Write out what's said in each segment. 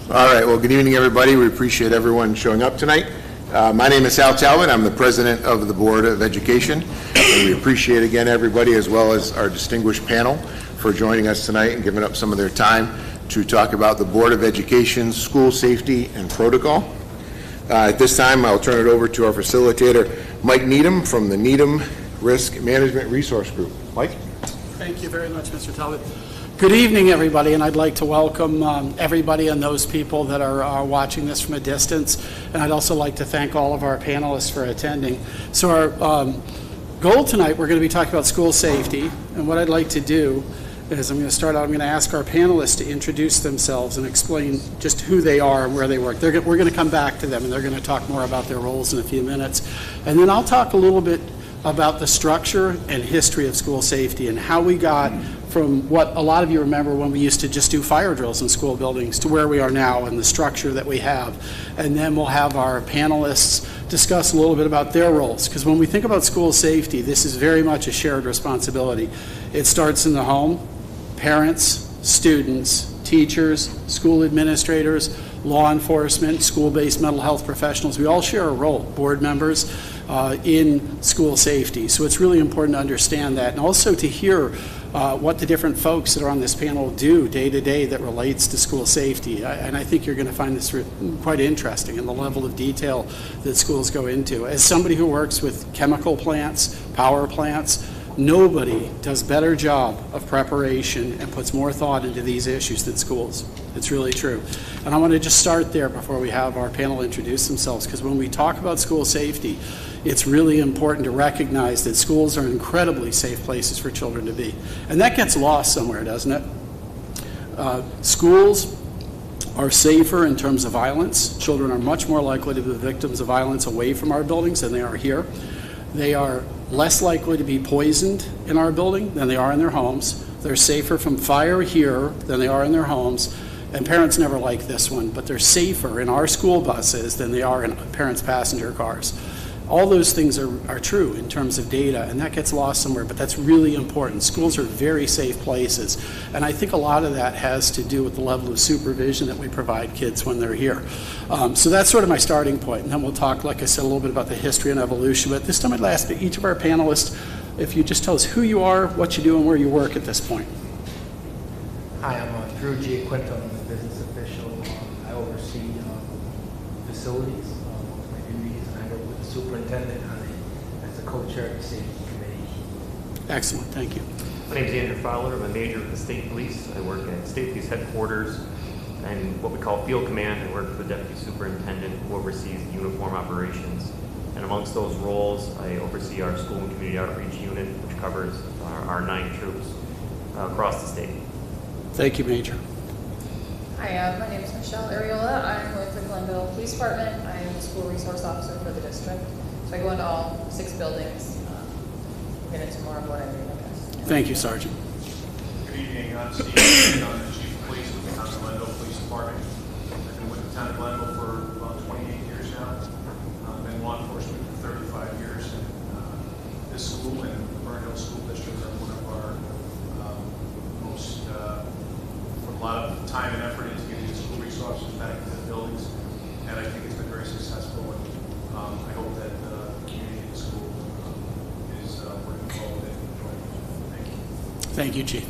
All right, well, good evening, everybody. We appreciate everyone showing up tonight. My name is Sal Talbot. I'm the president of the Board of Education. And we appreciate, again, everybody, as well as our distinguished panel, for joining us tonight and giving up some of their time to talk about the Board of Education's school safety and protocol. At this time, I'll turn it over to our facilitator, Mike Needham, from the Needham Risk Management Resource Group. Mike? Thank you very much, Mr. Talbot. Good evening, everybody, and I'd like to welcome everybody and those people that are watching this from a distance. And I'd also like to thank all of our panelists for attending. So our goal tonight, we're going to be talking about school safety. And what I'd like to do is I'm going to start out, I'm going to ask our panelists to introduce themselves and explain just who they are and where they work. We're going to come back to them, and they're going to talk more about their roles in a few minutes. And then I'll talk a little bit about the structure and history of school safety and how we got from what a lot of you remember when we used to just do fire drills in school buildings to where we are now and the structure that we have. And then we'll have our panelists discuss a little bit about their roles, because when we think about school safety, this is very much a shared responsibility. It starts in the home. Parents, students, teachers, school administrators, law enforcement, school-based mental health professionals, we all share a role, board members, in school safety. So it's really important to understand that, and also to hear what the different folks that are on this panel do day to day that relates to school safety. And I think you're going to find this quite interesting in the level of detail that schools go into. As somebody who works with chemical plants, power plants, nobody does a better job of preparation and puts more thought into these issues than schools. It's really true. And I want to just start there before we have our panel introduce themselves, because when we talk about school safety, it's really important to recognize that schools are incredibly safe places for children to be. And that gets lost somewhere, doesn't it? Schools are safer in terms of violence. Children are much more likely to be victims of violence away from our buildings than they are here. They are less likely to be poisoned in our building than they are in their homes. They're safer from fire here than they are in their homes. And parents never like this one, but they're safer in our school buses than they are in parents' passenger cars. All those things are true in terms of data, and that gets lost somewhere, but that's really important. Schools are very safe places, and I think a lot of that has to do with the level of supervision that we provide kids when they're here. So that's sort of my starting point, and then we'll talk, like I said, a little bit about the history and evolution. But this time I'd ask each of our panelists if you just tell us who you are, what you do, and where you work at this point. Hi, I'm Drew Giaquinto. I'm a business official. I oversee facilities. Superintendent as the co-chair of the safety committee. Excellent, thank you. My name is Andrew Fowler. I'm a major with the state police. I work at state police headquarters and what we call field command. I work for the deputy superintendent who oversees the uniform operations. And amongst those roles, I oversee our school and community outreach unit, which covers our 9 troops across the state. Thank you, Major. Hi, my name is Michelle Ariola. I'm with the Glenville Police Department. I'm the school resource officer for the district. So I go into all 6 buildings. We'll get into more of what I do, I guess. Thank you, Sergeant. Good evening. I'm Steve. I'm the chief of police with the town of Glenville Police Department. I've been with the town of Glenville for about 28 years now. I've been in law enforcement for 35 years. And this school and Burn Hill School District are one of our most put a lot of time and effort into getting the school resources back into the buildings, and I think it's been very successful. And I hope that the community in the school is Thank you, Chief.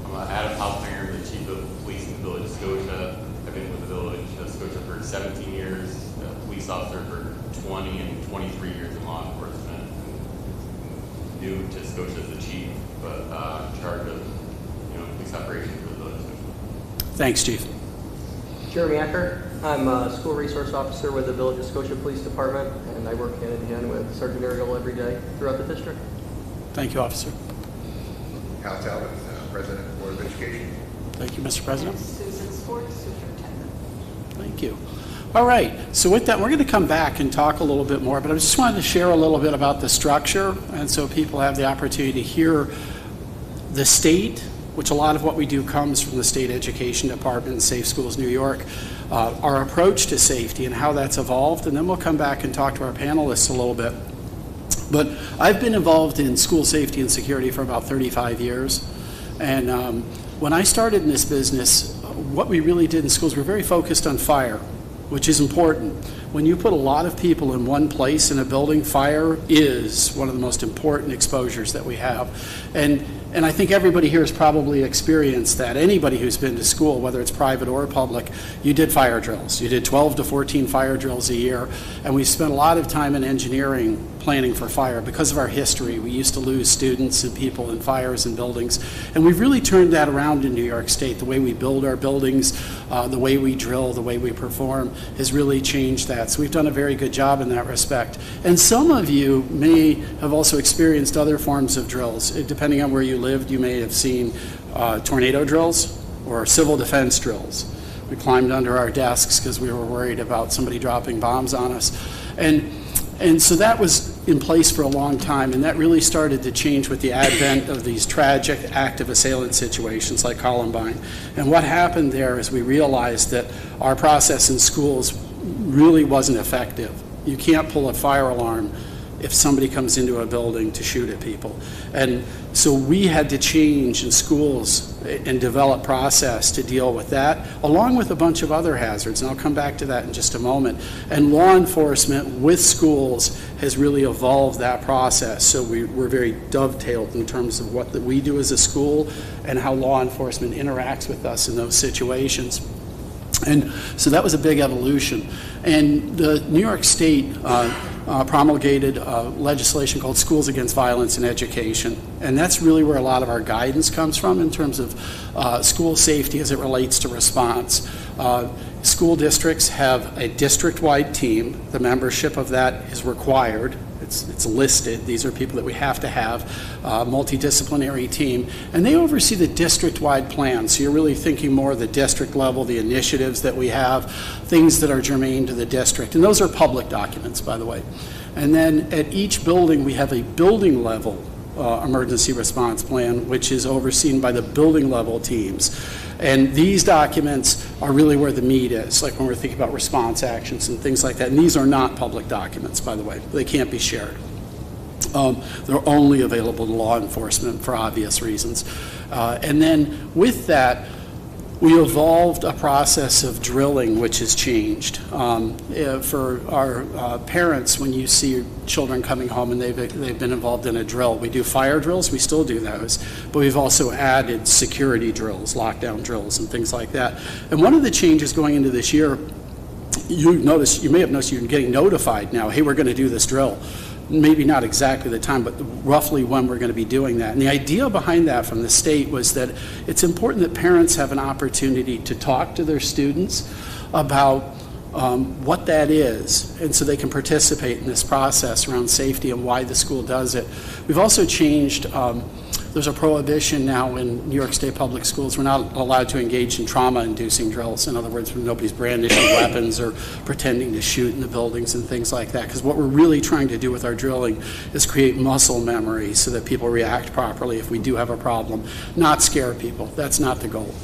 I'm Adam Hopfinger, the Chief of Police in the Village of Scotia. I've been with the Village of Scotia for 17 years, a police officer for 20 and 23 years in law enforcement. New to Scotia as the Chief, but in charge of police operations for the Village of Scotia. Thanks, Chief. Jeremy Acker. I'm a school resource officer with the Village of Scotia Police Department, and I work hand in hand with Sergeant Ariel every day throughout the district. Thank you, Officer. Hal Talbot, President of the Board of Education. Thank you, Mr. President. Susan Sports, Superintendent. Thank you. All right, so with that, we're going to come back and talk a little bit more, but I just wanted to share a little bit about the structure, and so people have the opportunity to hear the state, which a lot of what we do comes from the State Education Department and Safe Schools New York, our approach to safety and how that's evolved, and then we'll come back and talk to our panelists a little bit. But I've been involved in school safety and security for about 35 years, and when I started in this business, what we really did in schools, we're very focused on fire, which is important. When you put a lot of people in one place in a building, fire is one of the most important exposures that we have. And I think everybody here has probably experienced that. Anybody who's been to school, whether it's private or public, you did fire drills. You did 12 to 14 fire drills a year, and we spent a lot of time in engineering planning for fire because of our history. We used to lose students and people in fires and buildings, and we've really turned that around in New York State. The way we build our buildings, the way we drill, the way we perform has really changed that. So we've done a very good job in that respect. And some of you may have also experienced other forms of drills. Depending on where you lived, you may have seen tornado drills or civil defense drills. We climbed under our desks because we were worried about somebody dropping bombs on us. And so that was in place for a long time, and that really started to change with the advent of these tragic active assailant situations like Columbine. And what happened there is we realized that our process in schools really wasn't effective. You can't pull a fire alarm if somebody comes into a building to shoot at people. And so we had to change in schools and develop process to deal with that, along with a bunch of other hazards, and I'll come back to that in just a moment. And law enforcement with schools has really evolved that process, so we're very dovetailed in terms of what we do as a school and how law enforcement interacts with us in those situations. And so that was a big evolution. And the New York State promulgated legislation called Schools Against Violence in Education. And that's really where a lot of our guidance comes from in terms of school safety as it relates to response. School districts have a district-wide team. The membership of that is required. It's listed. These are people that we have to have, multidisciplinary team, and they oversee the district-wide plan. So you're really thinking more of the district level, the initiatives that we have, things that are germane to the district, and those are public documents, by the way. And then at each building, we have a building level emergency response plan, which is overseen by the building level teams. And these documents are really where the meat is, like when we're thinking about response actions and things like that. And these are not public documents, by the way. They can't be shared. They're only available to law enforcement for obvious reasons. And then with that, we evolved a process of drilling, which has changed. For our parents, when you see children coming home and they've been involved in a drill, we do fire drills, we still do those, but we've also added security drills, lockdown drills, and things like that. And one of the changes going into this year, you may have noticed you're getting notified now, hey, we're going to do this drill. Maybe not exactly the time, but roughly when we're going to be doing that. And the idea behind that from the state was that it's important that parents have an opportunity to talk to their students about what that is, and so they can participate in this process around safety and why the school does it. We've also changed, there's a prohibition now in New York State public schools. We're not allowed to engage in trauma-inducing drills. In other words, when nobody's brandishing weapons or pretending to shoot in the buildings and things like that. Because what we're really trying to do with our drilling is create muscle memory so that people react properly if we do have a problem, not scare people. That's not the goal.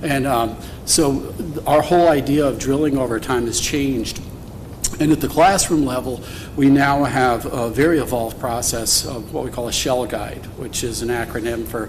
And so our whole idea of drilling over time has changed. And at the classroom level, we now have a very evolved process of what we call a SHELL guide, which is an acronym for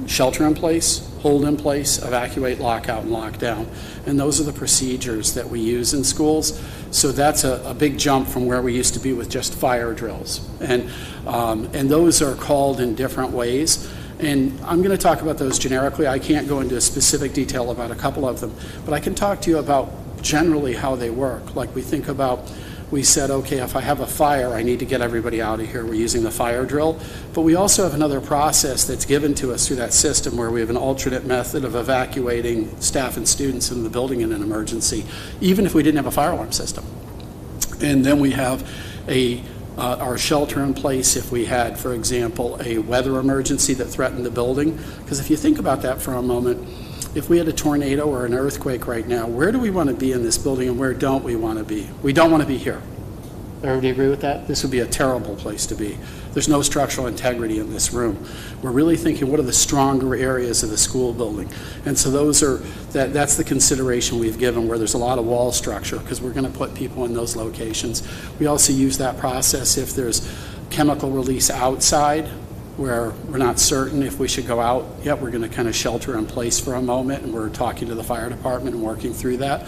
shelter in place, hold in place, evacuate, lockout, and lockdown. And those are the procedures that we use in schools. So that's a big jump from where we used to be with just fire drills. And those are called in different ways. And I'm going to talk about those generically. I can't go into specific detail about a couple of them, but I can talk to you about generally how they work. Like we think about, we said, okay, if I have a fire, I need to get everybody out of here. We're using the fire drill. But we also have another process that's given to us through that system where we have an alternate method of evacuating staff and students in the building in an emergency, even if we didn't have a fire alarm system. And then we have our shelter in place if we had, for example, a weather emergency that threatened the building. Because if you think about that for a moment, if we had a tornado or an earthquake right now, where do we want to be in this building and where don't we want to be? We don't want to be here. Everybody agree with that? This would be a terrible place to be. There's no structural integrity in this room. We're really thinking, what are the stronger areas of the school building? And so that's the consideration we've given, where there's a lot of wall structure, because we're going to put people in those locations. We also use that process if there's chemical release outside, where we're not certain if we should go out yet. We're going to kind of shelter in place for a moment, and we're talking to the fire department and working through that.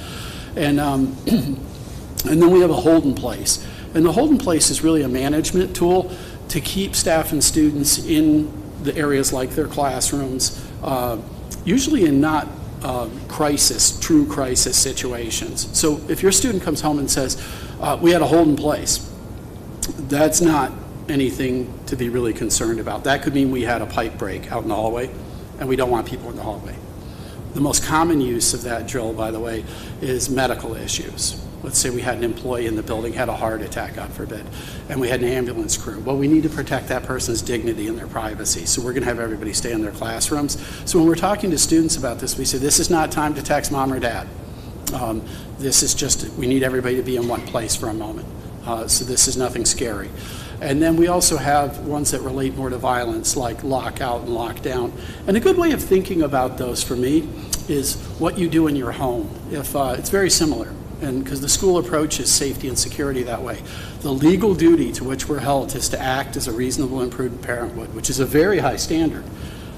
And then we have a hold in place. And the hold in place is really a management tool to keep staff and students in the areas like their classrooms, usually in not true crisis situations. So if your student comes home and says, we had a hold in place, that's not anything to be really concerned about. That could mean we had a pipe break out in the hallway, and we don't want people in the hallway. The most common use of that drill, by the way, is medical issues. Let's say we had an employee in the building had a heart attack, God forbid, and we had an ambulance crew. Well, we need to protect that person's dignity and their privacy, so we're going to have everybody stay in their classrooms. So when we're talking to students about this, we say, this is not time to text mom or dad. This is just, we need everybody to be in one place for a moment. So this is nothing scary. And then we also have ones that relate more to violence, like lockout and lockdown. And a good way of thinking about those for me is what you do in your home. If it's very similar, and because the school approaches safety and security that way. The legal duty to which we're held is to act as a reasonable and prudent parent would, which is a very high standard.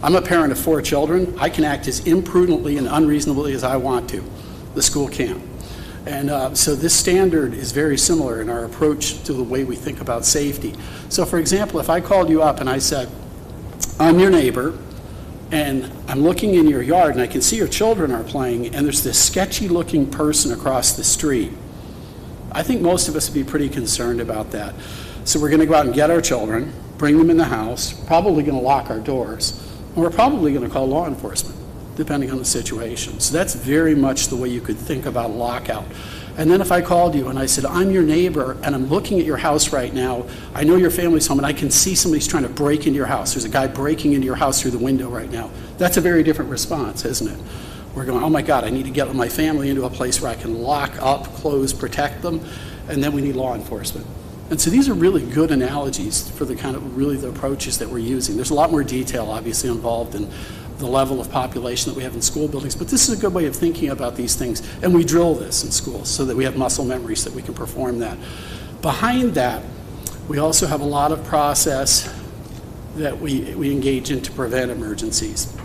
I'm a parent of 4 children. I can act as imprudently and unreasonably as I want to. The school can't. And so this standard is very similar in our approach to the way we think about safety. So for example, if I called you up and I said, I'm your neighbor, and I'm looking in your yard and I can see your children are playing, and there's this sketchy looking person across the street, I think most of us would be pretty concerned about that. So we're going to go out and get our children, bring them in the house, probably going to lock our doors, and we're probably going to call law enforcement, depending on the situation. So that's very much the way you could think about a lockout. And then if I called you and I said, I'm your neighbor and I'm looking at your house right now, I know your family's home and I can see somebody's trying to break into your house. There's a guy breaking into your house through the window right now. That's a very different response, isn't it? We're going, oh my God, I need to get my family into a place where I can lock up, close, protect them, and then we need law enforcement. And so these are really good analogies for the kind of really the approaches that we're using. There's a lot more detail obviously involved in the level of population that we have in school buildings, but this is a good way of thinking about these things, and we drill this in schools so that we have muscle memory so that we can perform that. Behind that, we also have a lot of process that we engage in to prevent emergencies.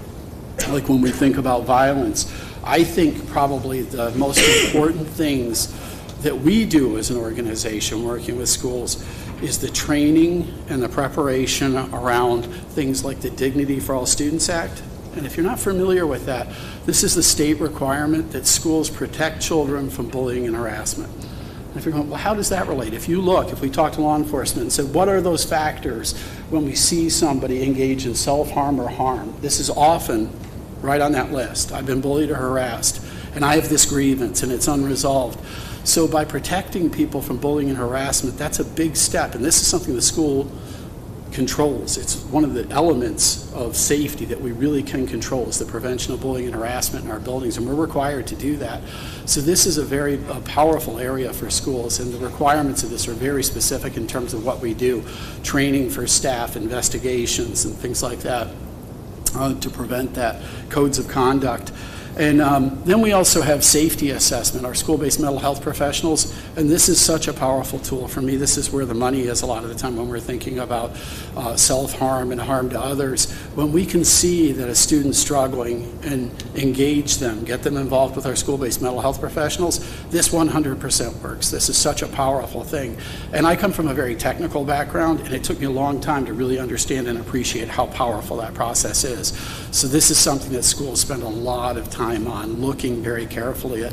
Like when we think about violence, I think probably the most important things that we do as an organization working with schools is the training and the preparation around things like the Dignity for All Students Act. And if you're not familiar with that, this is the state requirement that schools protect children from bullying and harassment. And if you're going, well, how does that relate? If we talk to law enforcement and said, what are those factors when we see somebody engage in self-harm or harm? This is often right on that list. I've been bullied or harassed, and I have this grievance, and it's unresolved. So by protecting people from bullying and harassment, that's a big step, and this is something the school controls. It's one of the elements of safety that we really can control is the prevention of bullying and harassment in our buildings, and we're required to do that. So this is a very powerful area for schools, and the requirements of this are very specific in terms of what we do, training for staff, investigations, and things like that to prevent that, codes of conduct. And then we also have safety assessment, our school-based mental health professionals, and this is such a powerful tool for me. This is where the money is a lot of the time when we're thinking about self-harm and harm to others. When we can see that a student's struggling and engage them, get them involved with our school-based mental health professionals, this 100% works. This is such a powerful thing. And I come from a very technical background, and it took me a long time to really understand and appreciate how powerful that process is. So this is something that schools spend a lot of time on, looking very carefully at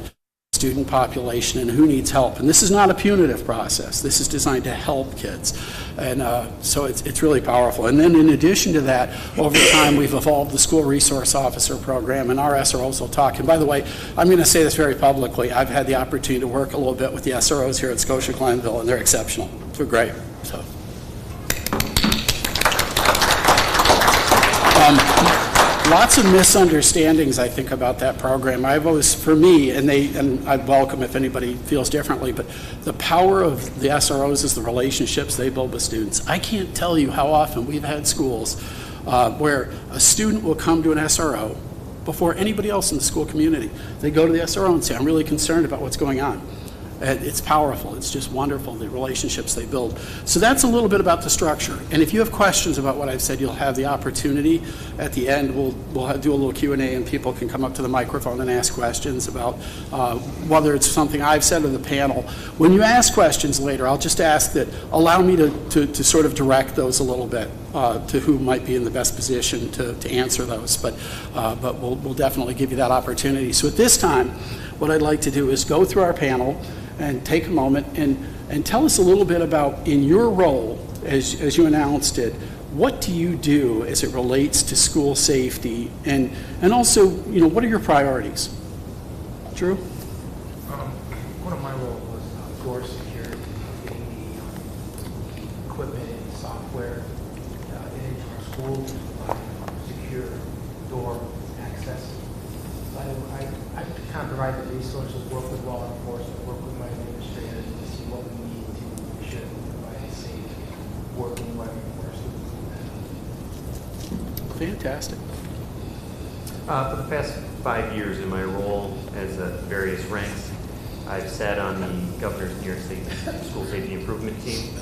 student population and who needs help. And this is not a punitive process. This is designed to help kids. And so it's really powerful. And then in addition to that, over time we've evolved the school resource officer program, and our SROs will talk. And by the way, I'm going to say this very publicly. I've had the opportunity to work a little bit with the SROs here at Scotia-Glenville, and they're exceptional. They're great. So. Lots of misunderstandings, I think, about that program. I've always, for me, and I'd welcome if anybody feels differently, but the power of the SROs is the relationships they build with students. I can't tell you how often we've had schools where a student will come to an SRO before anybody else in the school community. They go to the SRO and say, I'm really concerned about what's going on. It's powerful. It's just wonderful, the relationships they build. So that's a little bit about the structure. And if you have questions about what I've said, you'll have the opportunity at the end. We'll do a little Q&A, and people can come up to the microphone and ask questions about whether it's something I've said or the panel. When you ask questions later, I'll just ask that allow me to sort of direct those a little bit to who might be in the best position to answer those. But we'll definitely give you that opportunity. So at this time, what I'd like to do is go through our panel and take a moment and tell us a little bit about, in your role, as you announced it, what do you do as it relates to school safety, and also, what are your priorities? Drew? One of my roles was door security, getting the equipment and software into our schools, secure door access. I kind of provide the resources, work with law enforcement, work with my administrators to see what we need to make sure we provide a safe working environment for our students. Fantastic. For the past 5 years in my role as various ranks, I've sat on the Governor's New York State School Safety Improvement Team,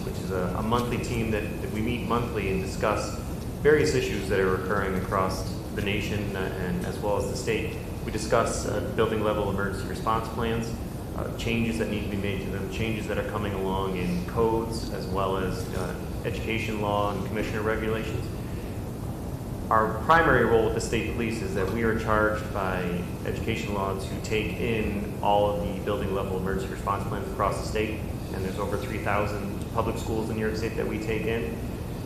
which is a monthly team that we meet monthly and discuss various issues that are occurring across the nation and as well as the state. We discuss building level emergency response plans, changes that need to be made to them, changes that are coming along in codes as well as education law and commissioner regulations. Our primary role with the state police is that we are charged by education law to take in all of the building level emergency response plans across the state, and there's over 3,000 public schools in New York State that we take in.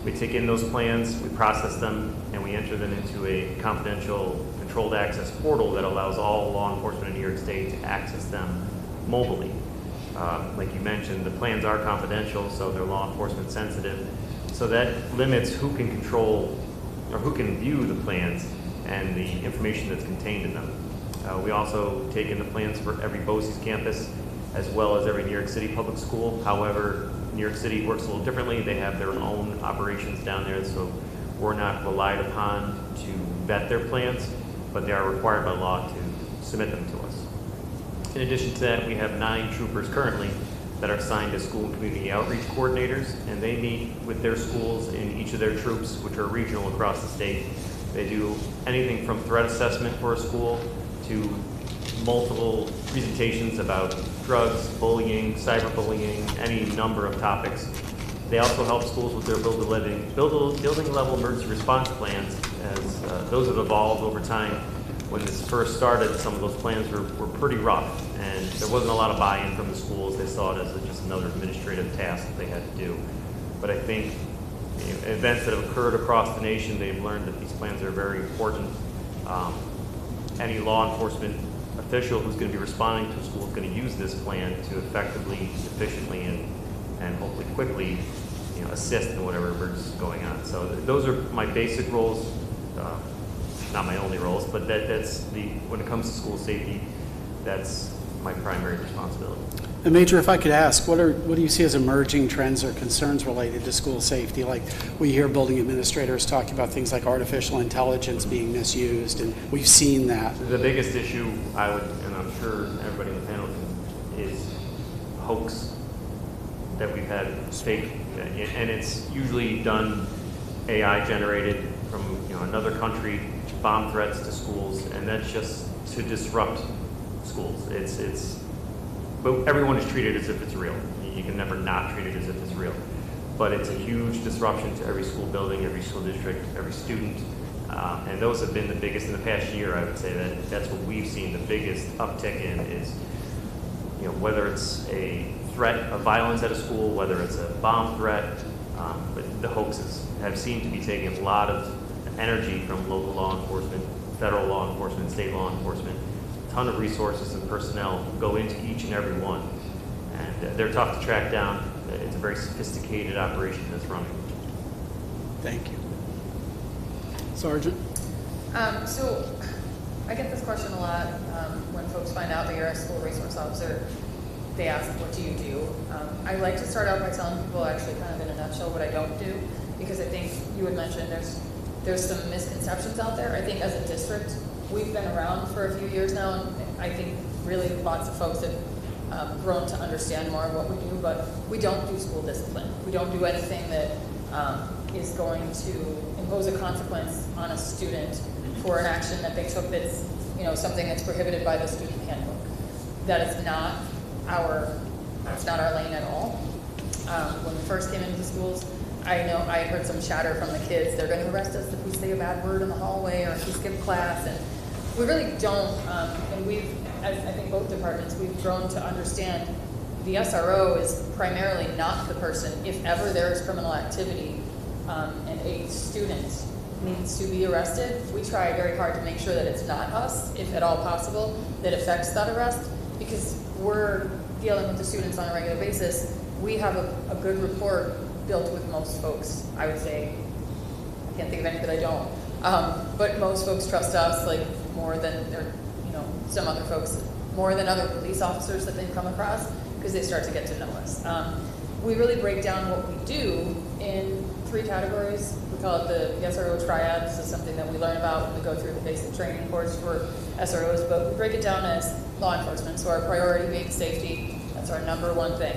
We take in those plans, we process them, and we enter them into a confidential controlled access portal that allows all law enforcement in New York State to access them mobilely. Like you mentioned, the plans are confidential, so they're law enforcement sensitive. So that limits who can control or who can view the plans and the information that's contained in them. We also take in the plans for every BOCES campus as well as every New York City public school. However, New York City works a little differently. They have their own operations down there, so we're not relied upon to vet their plans, but they are required by law to submit them to us. In addition to that, we have 9 troopers currently that are assigned as school and community outreach coordinators, and they meet with their schools in each of their troops, which are regional across the state. They do anything from threat assessment for a school to multiple presentations about drugs, bullying, cyberbullying, any number of topics. They also help schools with their building level emergency response plans, as those have evolved over time. When this first started, some of those plans were pretty rough, and there wasn't a lot of buy-in from the schools. They saw it as just another administrative task that they had to do. But I think events that have occurred across the nation, they've learned that these plans are very important. Any law enforcement official who's going to be responding to a school is going to use this plan to effectively, efficiently, and hopefully quickly assist in whatever emergency is going on. So those are my basic roles. Not my only roles, but that's when it comes to school safety, that's my primary responsibility. And Major, if I could ask, what do you see as emerging trends or concerns related to school safety? Like, we hear building administrators talking about things like artificial intelligence being misused, and we've seen that. The biggest issue I would, and I'm sure everybody in the panel can, is hoax that we've had fake, and it's usually done AI generated from another country, bomb threats to schools, and that's just to disrupt schools. But everyone is treated as if it's real. You can never not treat it as if it's real. But it's a huge disruption to every school building, every school district, every student. And those have been the biggest in the past year. I would say that's what we've seen the biggest uptick in is, whether it's a threat of violence at a school, whether it's a bomb threat, but the hoaxes have seemed to be taking a lot of energy from local law enforcement, federal law enforcement, state law enforcement. A ton of resources and personnel go into each and every one. And they're tough to track down. It's a very sophisticated operation that's running. Thank you. Sergeant? So I get this question a lot when folks find out that you're a school resource officer. They ask, what do you do? I like to start out by telling people actually kind of in a nutshell what I don't do, because I think you had mentioned there's some misconceptions out there. I think as a district, we've been around for a few years now, and I think really lots of folks have grown to understand more of what we do, but we don't do school discipline. We don't do anything that is going to impose a consequence on a student for an action that they took that's something that's prohibited by the student handbook. That is not that's not our lane at all. When we first came into the schools, I know I heard some chatter from the kids. They're going to arrest us if we say a bad word in the hallway or if we skip class, and we really don't. And as I think both departments, we've grown to understand the SRO is primarily not the person. If ever there is criminal activity and a student needs to be arrested, we try very hard to make sure that it's not us, if at all possible, that affects that arrest, because we're dealing with the students on a regular basis. We have a good rapport built with most folks, I would say. I can't think of any that I don't. But most folks trust us more than some other folks, more than other police officers that they've come across, because they start to get to know us. We really break down what we do in 3 categories. We call it the SRO triad. This is something that we learn about when we go through the basic training course for SROs, but we break it down as law enforcement. So our priority being safety, that's our number one thing.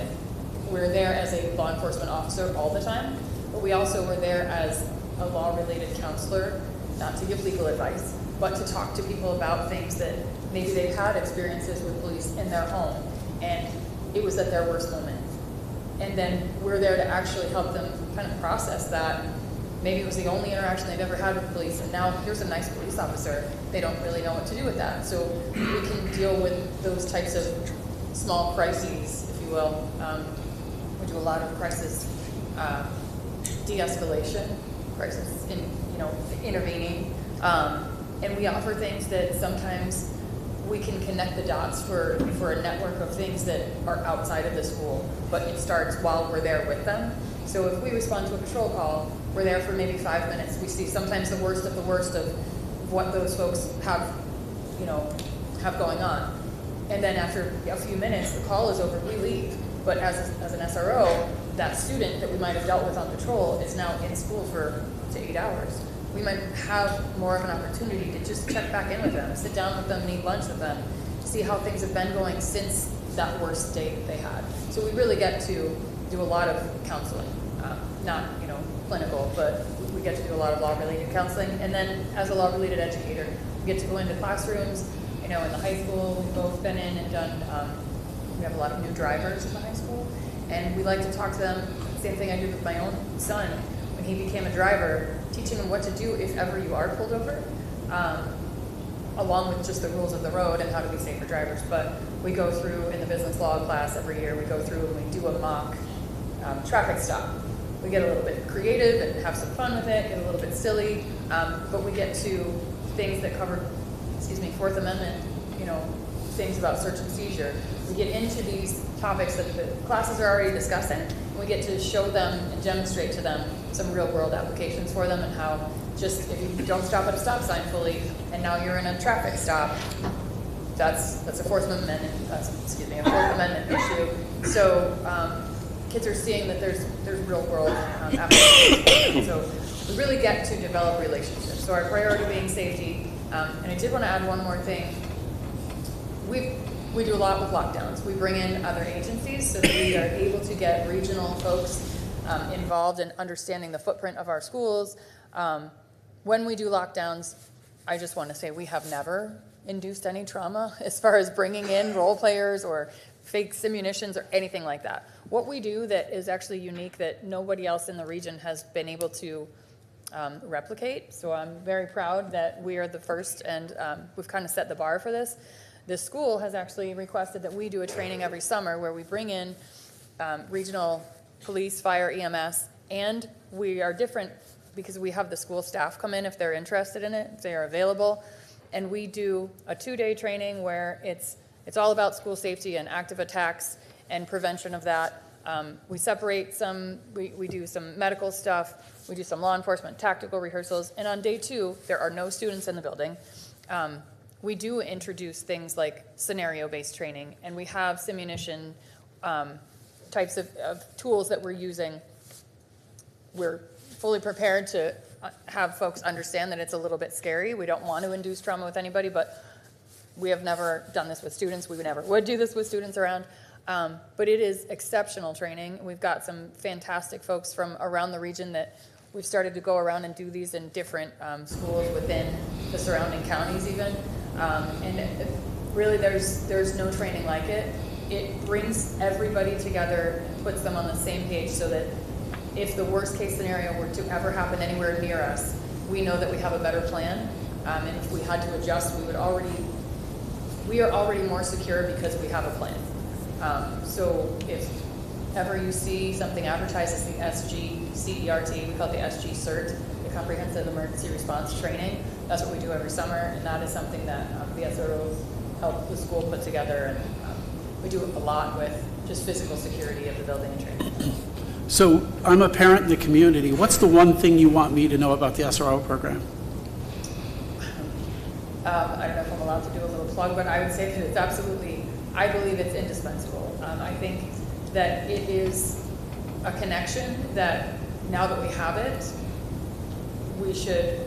We're there as a law enforcement officer all the time, but we also were there as a law-related counselor, not to give legal advice, but to talk to people about things that maybe they've had experiences with police in their home, and it was at their worst moment. And then we're there to actually help them kind of process that. Maybe it was the only interaction they've ever had with police, and now here's a nice police officer. They don't really know what to do with that. So we can deal with those types of small crises, if you will. We do a lot of crisis de-escalation, crisis in intervening, and we offer things that sometimes we can connect the dots for a network of things that are outside of the school, but it starts while we're there with them. So if we respond to a patrol call, we're there for maybe 5 minutes. We see sometimes the worst of what those folks have going on. And then after a few minutes, the call is over, we leave. But as an SRO, that student that we might have dealt with on patrol is now in school for up to 8 hours. We might have more of an opportunity to just check back in with them, sit down with them, and eat lunch with them, see how things have been going since that worst day that they had. So we really get to do a lot of counseling, not clinical, but we get to do a lot of law-related counseling. And then as a law-related educator, we get to go into classrooms. In the high school, we've both been in and done, we have a lot of new drivers in the high school, and we like to talk to them. Same thing I did with my own son when he became a driver, teaching him what to do if ever you are pulled over, along with just the rules of the road and how to be safer drivers. But we go through in the business law class every year, we go through and we do a mock traffic stop. We get a little bit creative and have some fun with it, get a little bit silly, but we get to things that cover, Fourth Amendment, things about search and seizure. We get into these topics that the classes are already discussing, and we get to show them and demonstrate to them some real world applications for them, and how just if you don't stop at a stop sign fully and now you're in a traffic stop, that's a Fourth Amendment issue. So kids are seeing that there's real world applications. So we really get to develop relationships. So our priority being safety. And I did want to add one more thing. We do a lot with lockdowns. We bring in other agencies so that we are able to get regional folks involved in understanding the footprint of our schools. When we do lockdowns, I just want to say we have never induced any trauma as far as bringing in role players or fake simunitions or anything like that. What we do that is actually unique that nobody else in the region has been able to replicate. So I'm very proud that we are the first, and we've kind of set the bar for this. The school has actually requested that we do a training every summer where we bring in regional police, fire, EMS, and we are different because we have the school staff come in if they're interested in it, if they are available. And we do a 2-day training where it's all about school safety and active attacks and prevention of that. We separate some, we do some medical stuff, we do some law enforcement tactical rehearsals, and on day 2, there are no students in the building. We do introduce things like scenario-based training, and we have simunition types of tools that we're using. We're fully prepared to have folks understand that it's a little bit scary. We don't want to induce trauma with anybody, but we have never done this with students. We never would do this with students around. But it is exceptional training. We've got some fantastic folks from around the region that we've started to go around and do these in different schools within the surrounding counties even. And really there's no training like it. It brings everybody together and puts them on the same page so that if the worst case scenario were to ever happen anywhere near us, we know that we have a better plan. And if we had to adjust, we are already more secure because we have a plan. So if ever you see something advertised as the SGCERT, we call it the SG CERT, the Comprehensive Emergency Response Training, that's what we do every summer, and that is something that the SROs help the school put together, and we do a lot with just physical security of the building and training. So I'm a parent in the community. What's the one thing you want me to know about the SRO program? I don't know if I'm allowed to do a little plug, but I would say that it's absolutely, I believe it's indispensable. I think that it is a connection that now that we have it, we should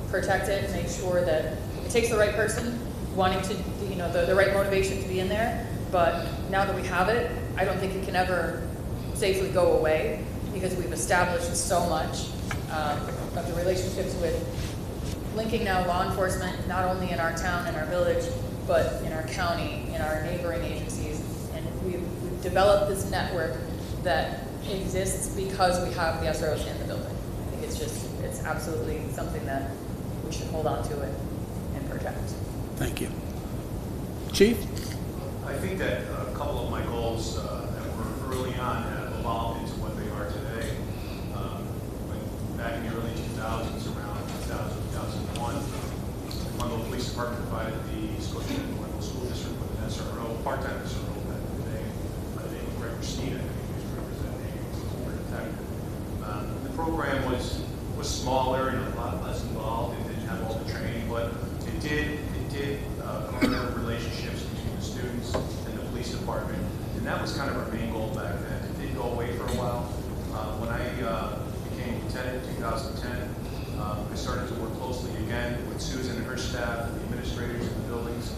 protect it, make sure that it takes the right person wanting to, the right motivation to be in there. But now that we have it, I don't think it can ever safely go away because we've established so much of the relationships with linking now law enforcement, not only in our town and our village, but in our county, in our neighboring agencies. And we've developed this network that exists because we have the SROs in the building. I think it's absolutely something that we should hold on to and protect. Thank you. Chief? I think that a couple of my goals that were early on have evolved into what they are today. Back in the early 2000s, around 2000, 2001, the Glenville Police Department provided the Scotia-Glenville School District with an SRO, part-time SRO back in the day, by the name of Greg Christina, I think he was representing a detective. The program was smaller and a lot less involved. It didn't have all the training, but it did garner relationships between the students and the police department, and that was kind of our main goal back then. It did go away for a while. When I became lieutenant in 2010, I started to work closely again with Susan and her staff, the administrators in the buildings,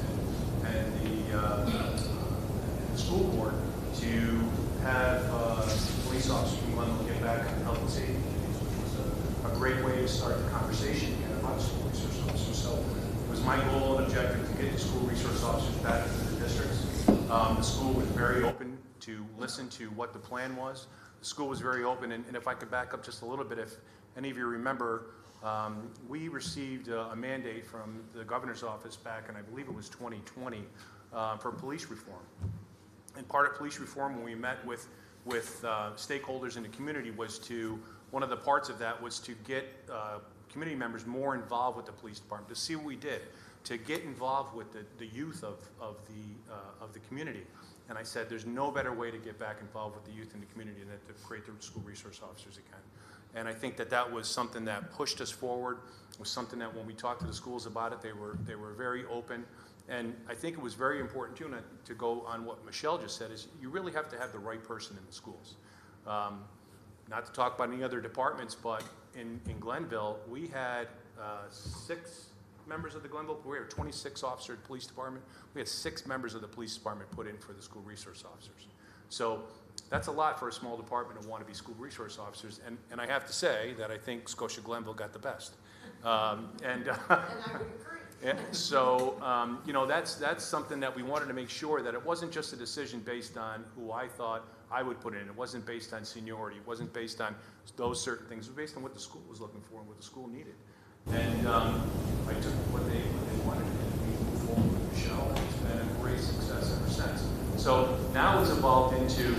and the school board to have police officers from Glenville get back on health and safety committees, which was a great way to start the conversation again about school resource officers. So it was my goal and objective to get the school resource officers back into the districts. The school was very open to listen to what the plan was. The school was very open, and if I could back up just a little bit, if any of you remember, we received a mandate from the governor's office back in, I believe it was 2020, for police reform. And part of police reform, when we met with stakeholders in the community, one of the parts of that was to get community members more involved with the police department, to see what we did, to get involved with the youth of the community. And I said, there's no better way to get back involved with the youth in the community than to create the school resource officers again. And I think that was something that pushed us forward. It was something that when we talked to the schools about it, they were very open. And I think it was very important too, to go on what Michelle just said, is you really have to have the right person in the schools. Not to talk about any other departments, but in Glenville, we had 6 members of the Glenville, we have 26 officer police department. We had 6 members of the police department put in for the school resource officers. So that's a lot for a small department to want to be school resource officers. And I have to say that I think Scotia-Glenville got the best. And I would agree. Yeah, so, you know, that's something that we wanted to make sure that it wasn't just a decision based on who I thought I would put in. It wasn't based on seniority. It wasn't based on those certain things. It was based on what the school was looking for and what the school needed. And I took what they wanted, and we moved forward with Michelle, and it's been a great success ever since. So now it's evolved into,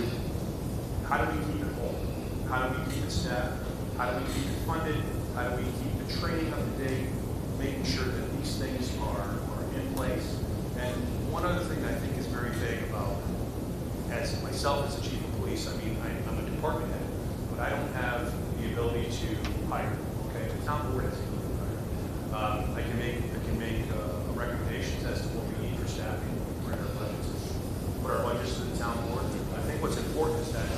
how do we keep it whole? How do we keep it staffed? How do we keep it funded? How do we keep the training up to date? Making sure that these things are in place. And one other thing that I think is very big about, as myself as the chief of police, I mean, I'm a department head, but I don't have the ability to hire. Okay, the town board has the ability to hire. I can make recommendations as to what we need for staffing, for our budgets, put our budgets to the town board. I think what's important is that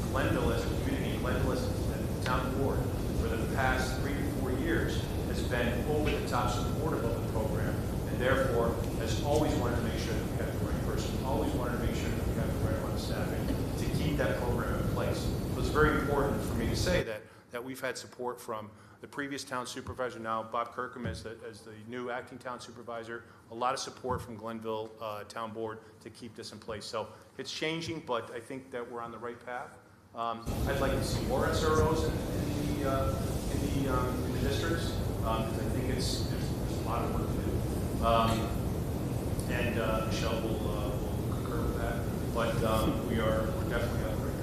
Glenville as a community, Glenville as a town board, for the past 3 to 4 years, has been over the top supportive of the program, and therefore has always wanted to make sure that we have the right person, always wanted to make sure that we have the right amount of staffing to keep that program in place. So it's very important for me to say that we've had support from the previous town supervisor, now Bob Kirkham as the new acting town supervisor, a lot of support from Glenville Town Board to keep this in place. So it's changing, but I think that we're on the right path. I'd like to see more SROs in the districts. Because I think there's a lot of work to do. And Michelle will concur with that. But we're definitely on the right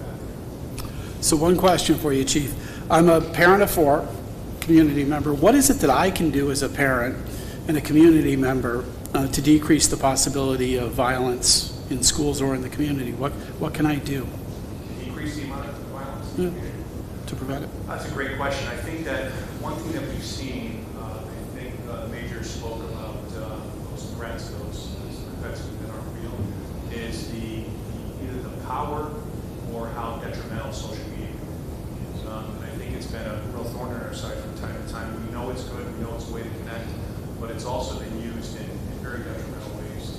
path. So one question for you, Chief. I'm a parent of 4, community member. What is it that I can do as a parent and a community member to decrease the possibility of violence in schools or in the community? What can I do? Decrease the amount of violence in the community? To prevent it? That's a great question. I think that one thing that we've seen, I think Major spoke about those threats, those threats that aren't real, is either the power or how detrimental social media is. And I think it's been a real thorn in our side from time to time. We know it's good, we know it's a way to connect, but it's also been used in very detrimental ways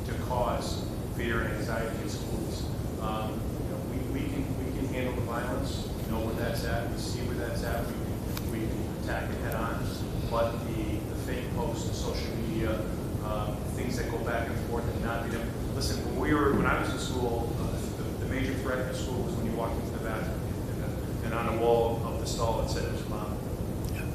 to cause fear and anxiety in schools. We can handle the violence. We know where that's at. We see where that's at. We can attack it head on. But the fake posts, the social media, things that go back and forth and not be done. Listen, when I was in school, the major threat in the school was when you walked into the bathroom and on the wall of the stall it said there's a bomb.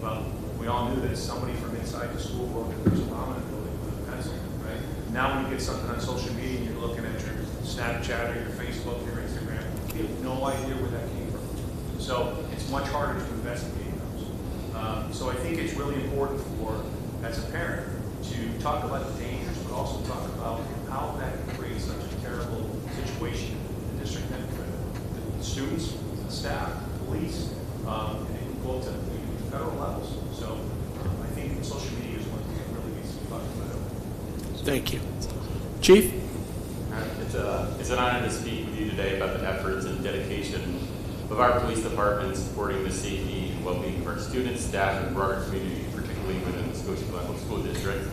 Well, we all knew that somebody from inside the school wrote that there's a bomb in the building with a pencil, right? Now when you get something on social media and you're looking at your Snapchat or your Facebook, your Instagram, you have no idea where that came from. So it's much harder to investigate those. So I think it's really important for, as a parent, to talk about the dangers, but also talk about how that can create such a terrible situation in the district and the students, the staff, the police, and it can go to the federal levels. So I think social media is one thing that really needs to be talked about. Thank you. Chief? It's an honor to speak with you today about the efforts and dedication of our police department supporting the safety and well-being of our students, staff, and broader community, particularly within the Scotia-Glenville School District.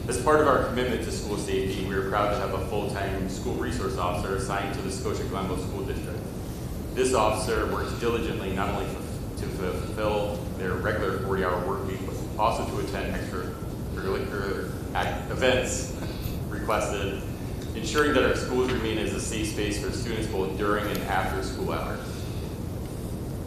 As part of our commitment to school safety, we are proud to have a full-time school resource officer assigned to the Scotia-Glenville School District. This officer works diligently not only to fulfill their regular 40-hour work week, but also to attend extracurricular events requested, ensuring that our schools remain as a safe space for students both during and after school hours.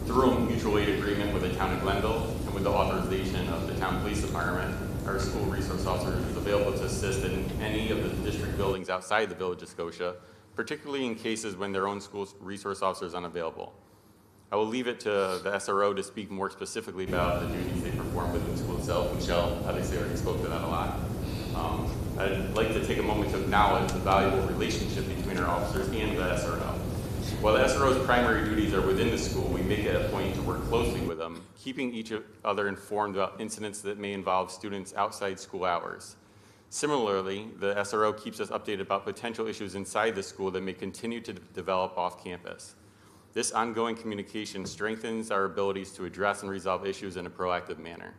Through a mutual aid agreement with the town of Glenville and with the authorization of the town police department, our school resource officer is available to assist in any of the district buildings outside the village of Scotia, particularly in cases when their own school resource officer is unavailable. I will leave it to the SRO to speak more specifically about the duties they perform within the school itself. Michelle obviously already spoke to that a lot. I'd like to take a moment to acknowledge the valuable relationship between our officers and the SRO. While the SRO's primary duties are within the school, we make it a point to work closely with them, keeping each other informed about incidents that may involve students outside school hours. Similarly, the SRO keeps us updated about potential issues inside the school that may continue to develop off campus. This ongoing communication strengthens our abilities to address and resolve issues in a proactive manner.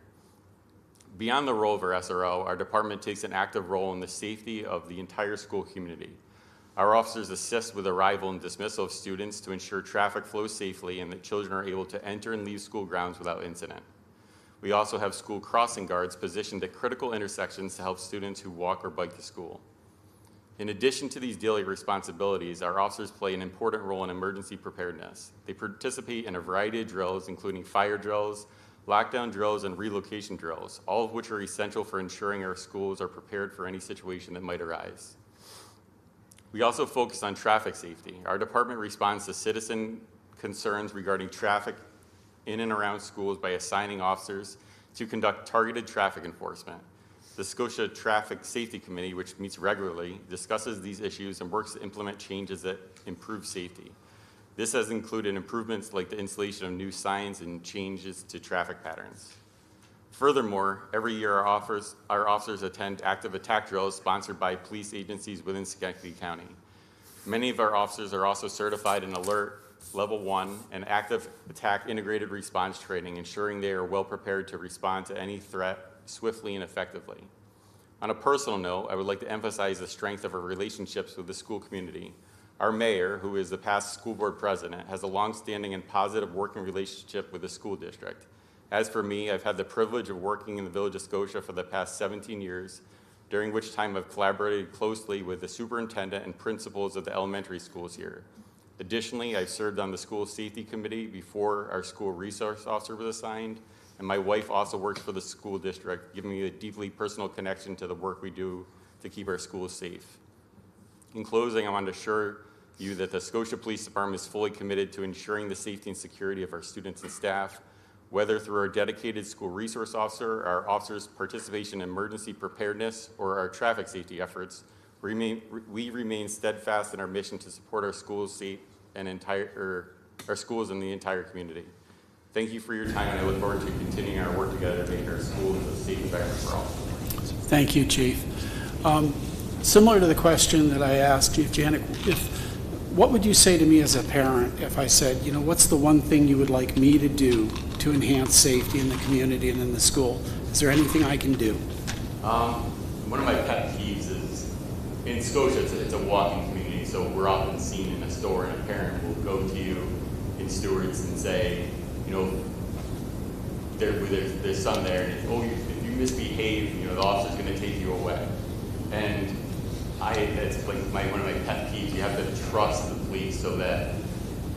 Beyond the role of our SRO, our department takes an active role in the safety of the entire school community. Our officers assist with arrival and dismissal of students to ensure traffic flows safely and that children are able to enter and leave school grounds without incident. We also have school crossing guards positioned at critical intersections to help students who walk or bike to school. In addition to these daily responsibilities, our officers play an important role in emergency preparedness. They participate in a variety of drills, including fire drills, lockdown drills, and relocation drills, all of which are essential for ensuring our schools are prepared for any situation that might arise. We also focus on traffic safety. Our department responds to citizen concerns regarding traffic in and around schools by assigning officers to conduct targeted traffic enforcement. The Scotia Traffic Safety Committee, which meets regularly, discusses these issues and works to implement changes that improve safety. This has included improvements like the installation of new signs and changes to traffic patterns. Furthermore, every year our officers attend active attack drills sponsored by police agencies within Schenectady County. Many of our officers are also certified in Alert Level 1 and Active Attack Integrated Response Training, ensuring they are well prepared to respond to any threat swiftly and effectively. On a personal note, I would like to emphasize the strength of our relationships with the school community. Our mayor, who is the past school board president, has a long-standing and positive working relationship with the school district. As for me, I've had the privilege of working in the Village of Scotia for the past 17 years, during which time I've collaborated closely with the superintendent and principals of the elementary schools here. Additionally, I've served on the school safety committee before our school resource officer was assigned, and my wife also works for the school district, giving me a deeply personal connection to the work we do to keep our schools safe. In closing, I want to assure you that the Scotia Police Department is fully committed to ensuring the safety and security of our students and staff, whether through our dedicated school resource officer, our officers' participation in emergency preparedness, or our traffic safety efforts. We remain steadfast in our mission to support our schools safe and our schools and the entire community. Thank you for your time, and I look forward to continuing our work together to make our schools a safe environment for all. Thank you, Chief. Similar to the question that I asked Chief Janik, what would you say to me as a parent if I said, you know, what's the one thing you would like me to do to enhance safety in the community and in the school? Is there anything I can do? One of my pet peeves is, in Scotia, it's a walking community, so we're often seen in a store and a parent will go to you in Stewart's and say, you know, there's son there, and oh, if you misbehave, you know, the officer's going to take you away. And that's like one of my pet peeves. You have to trust the police so that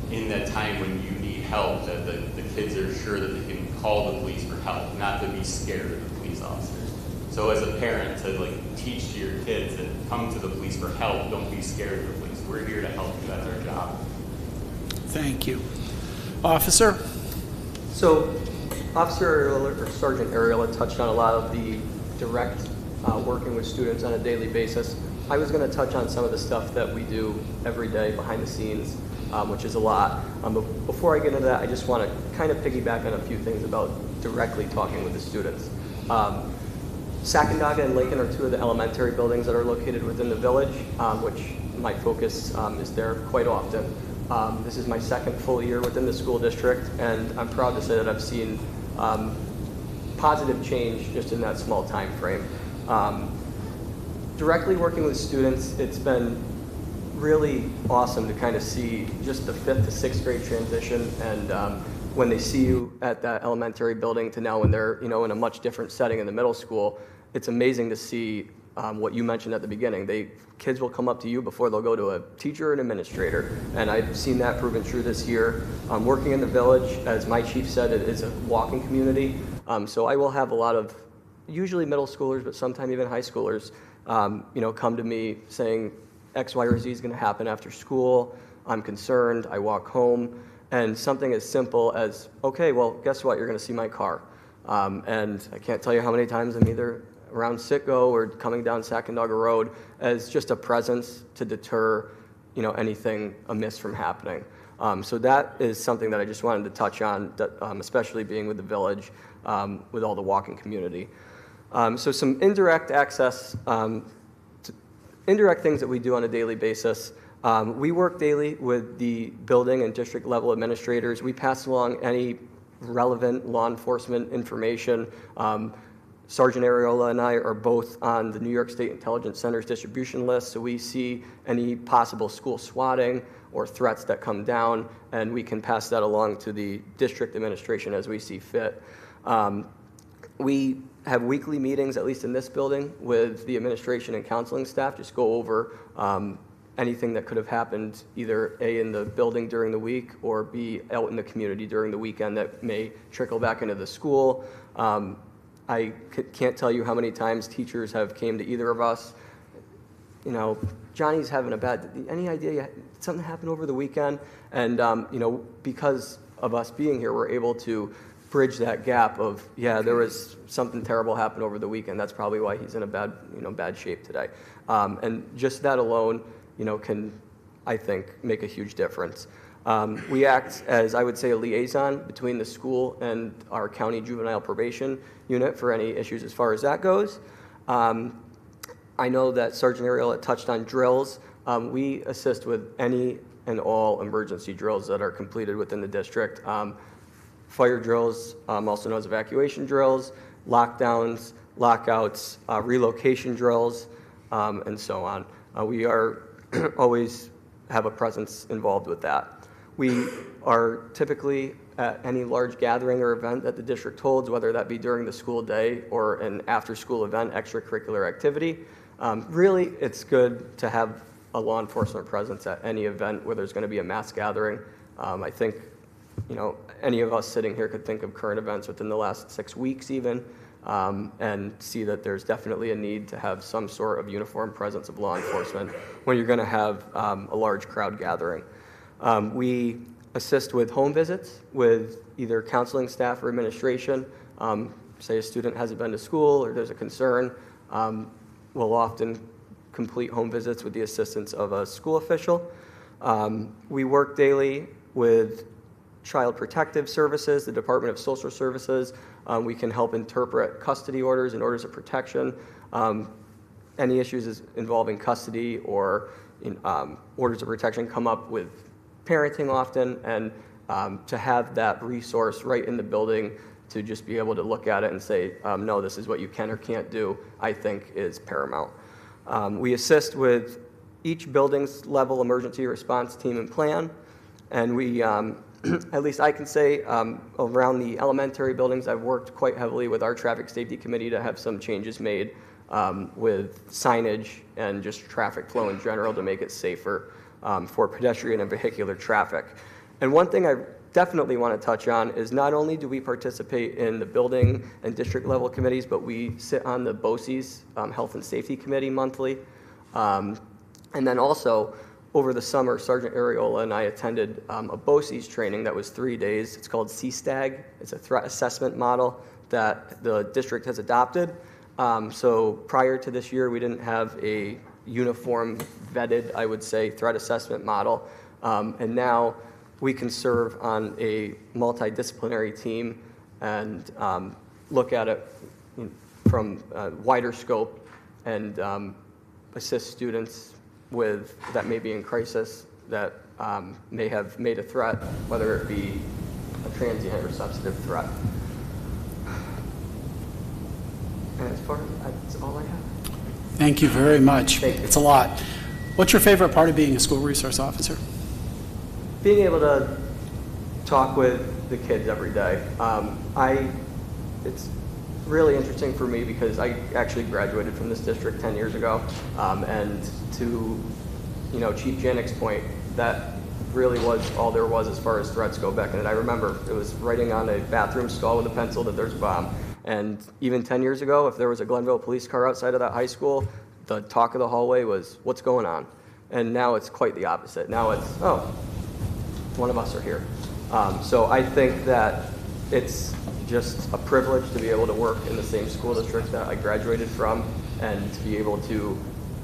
in that time when you need help, that the kids are sure that they can call the police for help, not to be scared of the police officers. So as a parent, to like teach to your kids that come to the police for help, don't be scared of the police. We're here to help you. That's our job. Thank you. Officer? So, Officer Ariola, or Sergeant Ariola, touched on a lot of the direct working with students on a daily basis. I was going to touch on some of the stuff that we do every day behind the scenes, which is a lot. But before I get into that, I just want to kind of piggyback on a few things about directly talking with the students. Sacandaga and Lincoln are two of the elementary buildings that are located within the village, which my focus is there quite often. This is my second full year within the school district, and I'm proud to say that I've seen positive change just in that small time frame. Directly working with students, it's been really awesome to kind of see just the 5th to 6th grade transition, and when they see you at that elementary building to now when they're, you know, in a much different setting in the middle school, it's amazing to see what you mentioned at the beginning. Kids will come up to you before they'll go to a teacher or an administrator, and I've seen that proven true this year. Working in the village, as my chief said, it is a walking community, so I will have a lot of usually middle schoolers, but sometimes even high schoolers, you know, come to me saying X, Y, or Z is going to happen after school. I'm concerned. I walk home, and something as simple as, okay, well, guess what? You're going to see my car, and I can't tell you how many times I'm either around Sitco or coming down Sacandaga Road as just a presence to deter, you know, anything amiss from happening. So that is something that I just wanted to touch on, that, especially being with the village, with all the walking community. So some indirect access, indirect things that we do on a daily basis. We work daily with the building and district level administrators. We pass along any relevant law enforcement information. Sergeant Areola and I are both on the New York State Intelligence Center's distribution list, so we see any possible school swatting or threats that come down, and we can pass that along to the district administration as we see fit. We have weekly meetings, at least in this building, with the administration and counseling staff, just go over anything that could have happened either A, in the building during the week, or B, out in the community during the weekend that may trickle back into the school. I can't tell you how many times teachers have came to either of us, you know, Johnny's having a bad, any idea something happened over the weekend? And, you know, because of us being here, we're able to bridge that gap of, yeah, there was something terrible happened over the weekend. That's probably why he's in a bad, bad shape today. And just that alone, can, I think, make a huge difference. We act as, I would say, a liaison between the school and our county juvenile probation unit for any issues as far as that goes. I know that Sergeant Areola touched on drills. We assist with any and all emergency drills that are completed within the district. Fire drills, also known as evacuation drills, lockdowns, lockouts, relocation drills, and so on. We are always have a presence involved with that. We are typically at any large gathering or event that the district holds, whether that be during the school day or an after-school event, extracurricular activity. Really, it's good to have a law enforcement presence at any event where there's going to be a mass gathering. I think, any of us sitting here could think of current events within the last 6 weeks even, and see that there's definitely a need to have some sort of uniform presence of law enforcement when you're going to have a large crowd gathering. We assist with home visits with either counseling staff or administration. Say a student hasn't been to school or there's a concern, we'll often complete home visits with the assistance of a school official. We work daily with Child Protective Services, the Department of Social Services. We can help interpret custody orders and orders of protection. Any issues involving custody or orders of protection come up with parenting often, and to have that resource right in the building to just be able to look at it and say, no, this is what you can or can't do, I think is paramount. We assist with each building's level emergency response team and plan, and we, at least I can say, around the elementary buildings, I've worked quite heavily with our traffic safety committee to have some changes made with signage and just traffic flow in general to make it safer for pedestrian and vehicular traffic. And one thing I definitely want to touch on is not only do we participate in the building and district level committees, but we sit on the BOCE's Health and Safety Committee monthly. And then also over the summer, Sergeant Areola and I attended a BOCE's training that was 3 days. It's called CSTAG. It's a threat assessment model that the district has adopted. So prior to this year, we didn't have a uniform vetted, I would say, threat assessment model. And now we can serve on a multidisciplinary team and look at it from a wider scope and assist students with that may be in crisis, that may have made a threat, whether it be a transient or substantive threat. And as far as that's all I have. Thank you very much. Thank you. It's a lot. What's your favorite part of being a school resource officer? Being able to talk with the kids every day. It's really interesting for me because I actually graduated from this district 10 years ago. And to, Chief Janik's point, that really was all there was as far as threats go back. And I remember it was writing on a bathroom stall with a pencil that there's a bomb. And even 10 years ago, if there was a Glenville police car outside of that high school, the talk of the hallway was, what's going on? And now it's quite the opposite. Now it's, oh, one of us are here. So I think that it's just a privilege to be able to work in the same school district that I graduated from and to be able to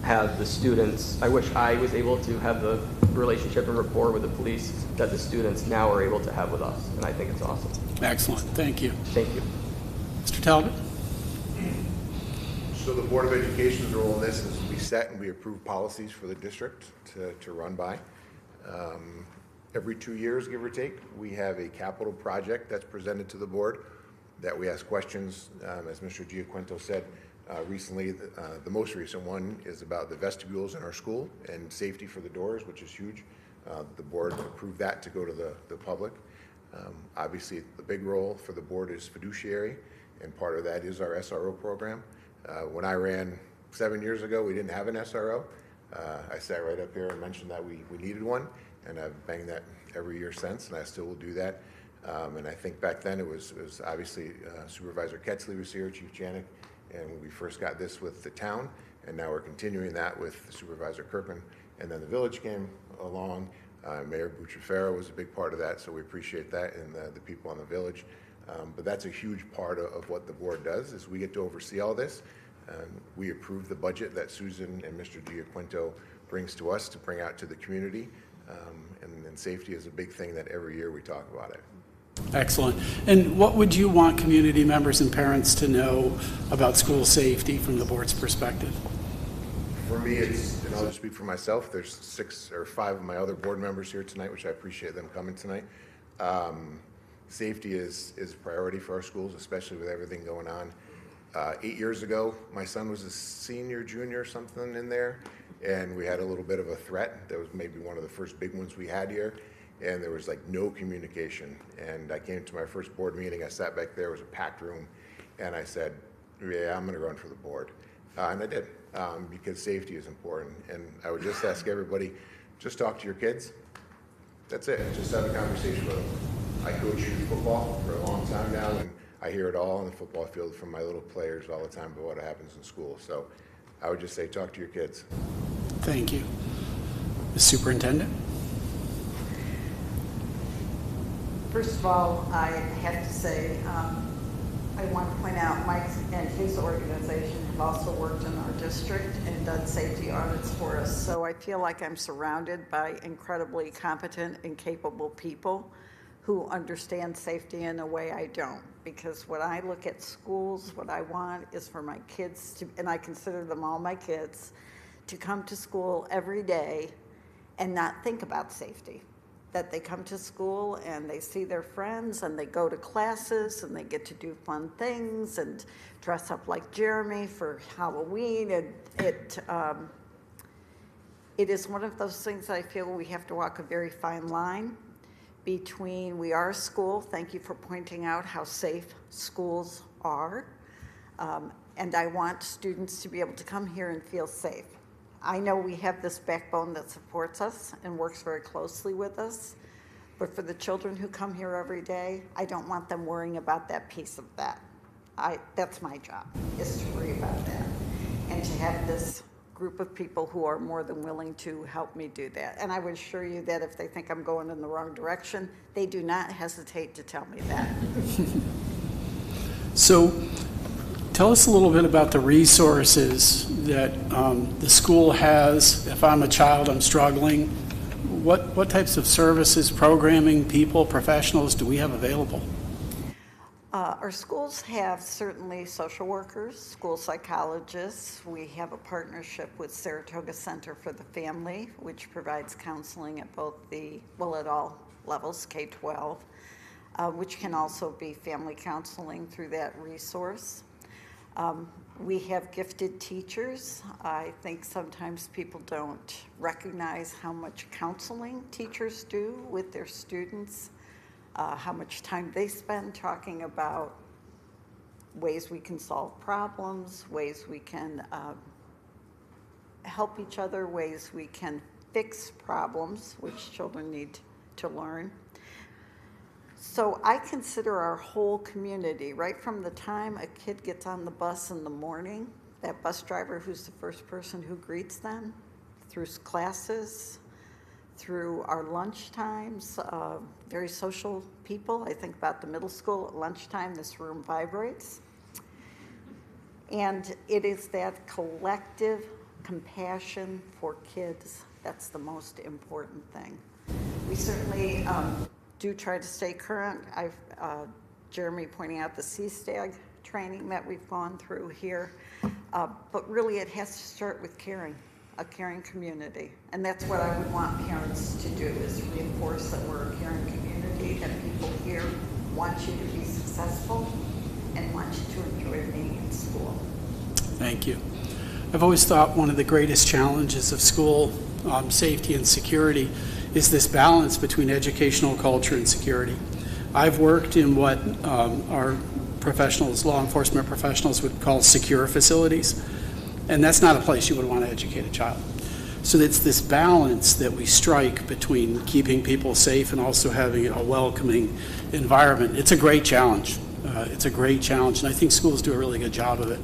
have the students. I wish I was able to have the relationship and rapport with the police that the students now are able to have with us. And I think it's awesome. Excellent. Thank you. Thank you. Mr. Talbot? So the Board of Education's role in this is we set and we approve policies for the district to run by. Every 2 years, give or take, we have a capital project that's presented to the board that we ask questions. As Mr. Giaquinto said recently, the most recent one is about the vestibules in our school and safety for the doors, which is huge. The board approved that to go to the public. Obviously, the big role for the board is fiduciary, and part of that is our SRO program. When I ran 7 years ago, we didn't have an SRO. I sat right up here and mentioned that we needed one, and I've banged that every year since, and I still will do that. And I think back then it was obviously Supervisor Ketzley was here, Chief Janik, and we first got this with the town, and now we're continuing that with Supervisor Kirkman. And then the village came along. Mayor Bucciafera was a big part of that, so we appreciate that, and the people in the village. But that's a huge part of what the board does, is we get to oversee all this. We approve the budget that Susan and Mr. Giaquinto brings to us to bring out to the community. And safety is a big thing that every year we talk about it. Excellent. And what would you want community members and parents to know about school safety from the board's perspective? For me, it's, and I'll just speak for myself, there's 6 or 5 of my other board members here tonight, which I appreciate them coming tonight. Safety is a priority for our schools, especially with everything going on. 8 years ago, my son was a senior, junior, something in there, and we had a little bit of a threat. That was maybe one of the first big ones we had here, and there was like no communication. And I came to my first board meeting, I sat back there, it was a packed room, and I said, yeah, I'm gonna run for the board. And I did, because safety is important. And I would just ask everybody, just talk to your kids. That's it, just have a conversation with them. I coach youth football for a long time now, and I hear it all on the football field from my little players all the time about what happens in school. So I would just say, talk to your kids. Thank you. The superintendent? First of all, I have to say, I want to point out Mike and his organization have also worked in our district and done safety audits for us. So I feel like I'm surrounded by incredibly competent and capable people who understand safety in a way I don't. Because when I look at schools, what I want is for my kids to, and I consider them all my kids, to come to school every day and not think about safety. That they come to school and they see their friends and they go to classes and they get to do fun things and dress up like Jeremy for Halloween. And it is one of those things I feel we have to walk a very fine line between we are a school. Thank you for pointing out how safe schools are. And I want students to be able to come here and feel safe. I know we have this backbone that supports us and works very closely with us, but for the children who come here every day, I don't want them worrying about that piece of that. That's my job, is to worry about that. And to have this group of people who are more than willing to help me do that. And I would assure you that if they think I'm going in the wrong direction, they do not hesitate to tell me that. So tell us a little bit about the resources that the school has. If I'm a child, I'm struggling, what types of services, programming, people, professionals do we have available? Our schools have certainly social workers, school psychologists. We have a partnership with Saratoga Center for the Family, which provides counseling at both at all levels, K-12, which can also be family counseling through that resource. We have gifted teachers. I think sometimes people don't recognize how much counseling teachers do with their students, how much time they spend talking about ways we can solve problems, ways we can help each other, ways we can fix problems, which children need to learn. So I consider our whole community, right from the time a kid gets on the bus in the morning, that bus driver who's the first person who greets them, through classes, through our lunch times, very social people. I think about the middle school at lunchtime, this room vibrates. And it is that collective compassion for kids that's the most important thing. We certainly do try to stay current. Jeremy pointing out the CSTAG training that we've gone through here. But really, it has to start with caring, a caring community. And that's what I would want parents to do, is reinforce that we're a caring community, that people here want you to be successful and want you to enjoy being in school. Thank you. I've always thought one of the greatest challenges of school safety and security is this balance between educational culture and security. I've worked in what our professionals, law enforcement professionals, would call secure facilities, and that's not a place you would want to educate a child. So it's this balance that we strike between keeping people safe and also having a welcoming environment. It's a great challenge. It's a great challenge, and I think schools do a really good job of it.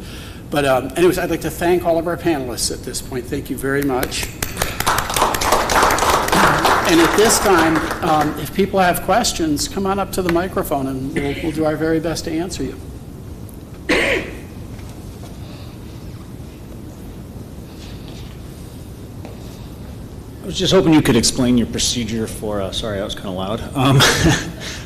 But anyways, I'd like to thank all of our panelists at this point. Thank you very much. And at this time, if people have questions, come on up to the microphone and we'll do our very best to answer you. I was just hoping you could explain your procedure for, sorry, that was kind of loud,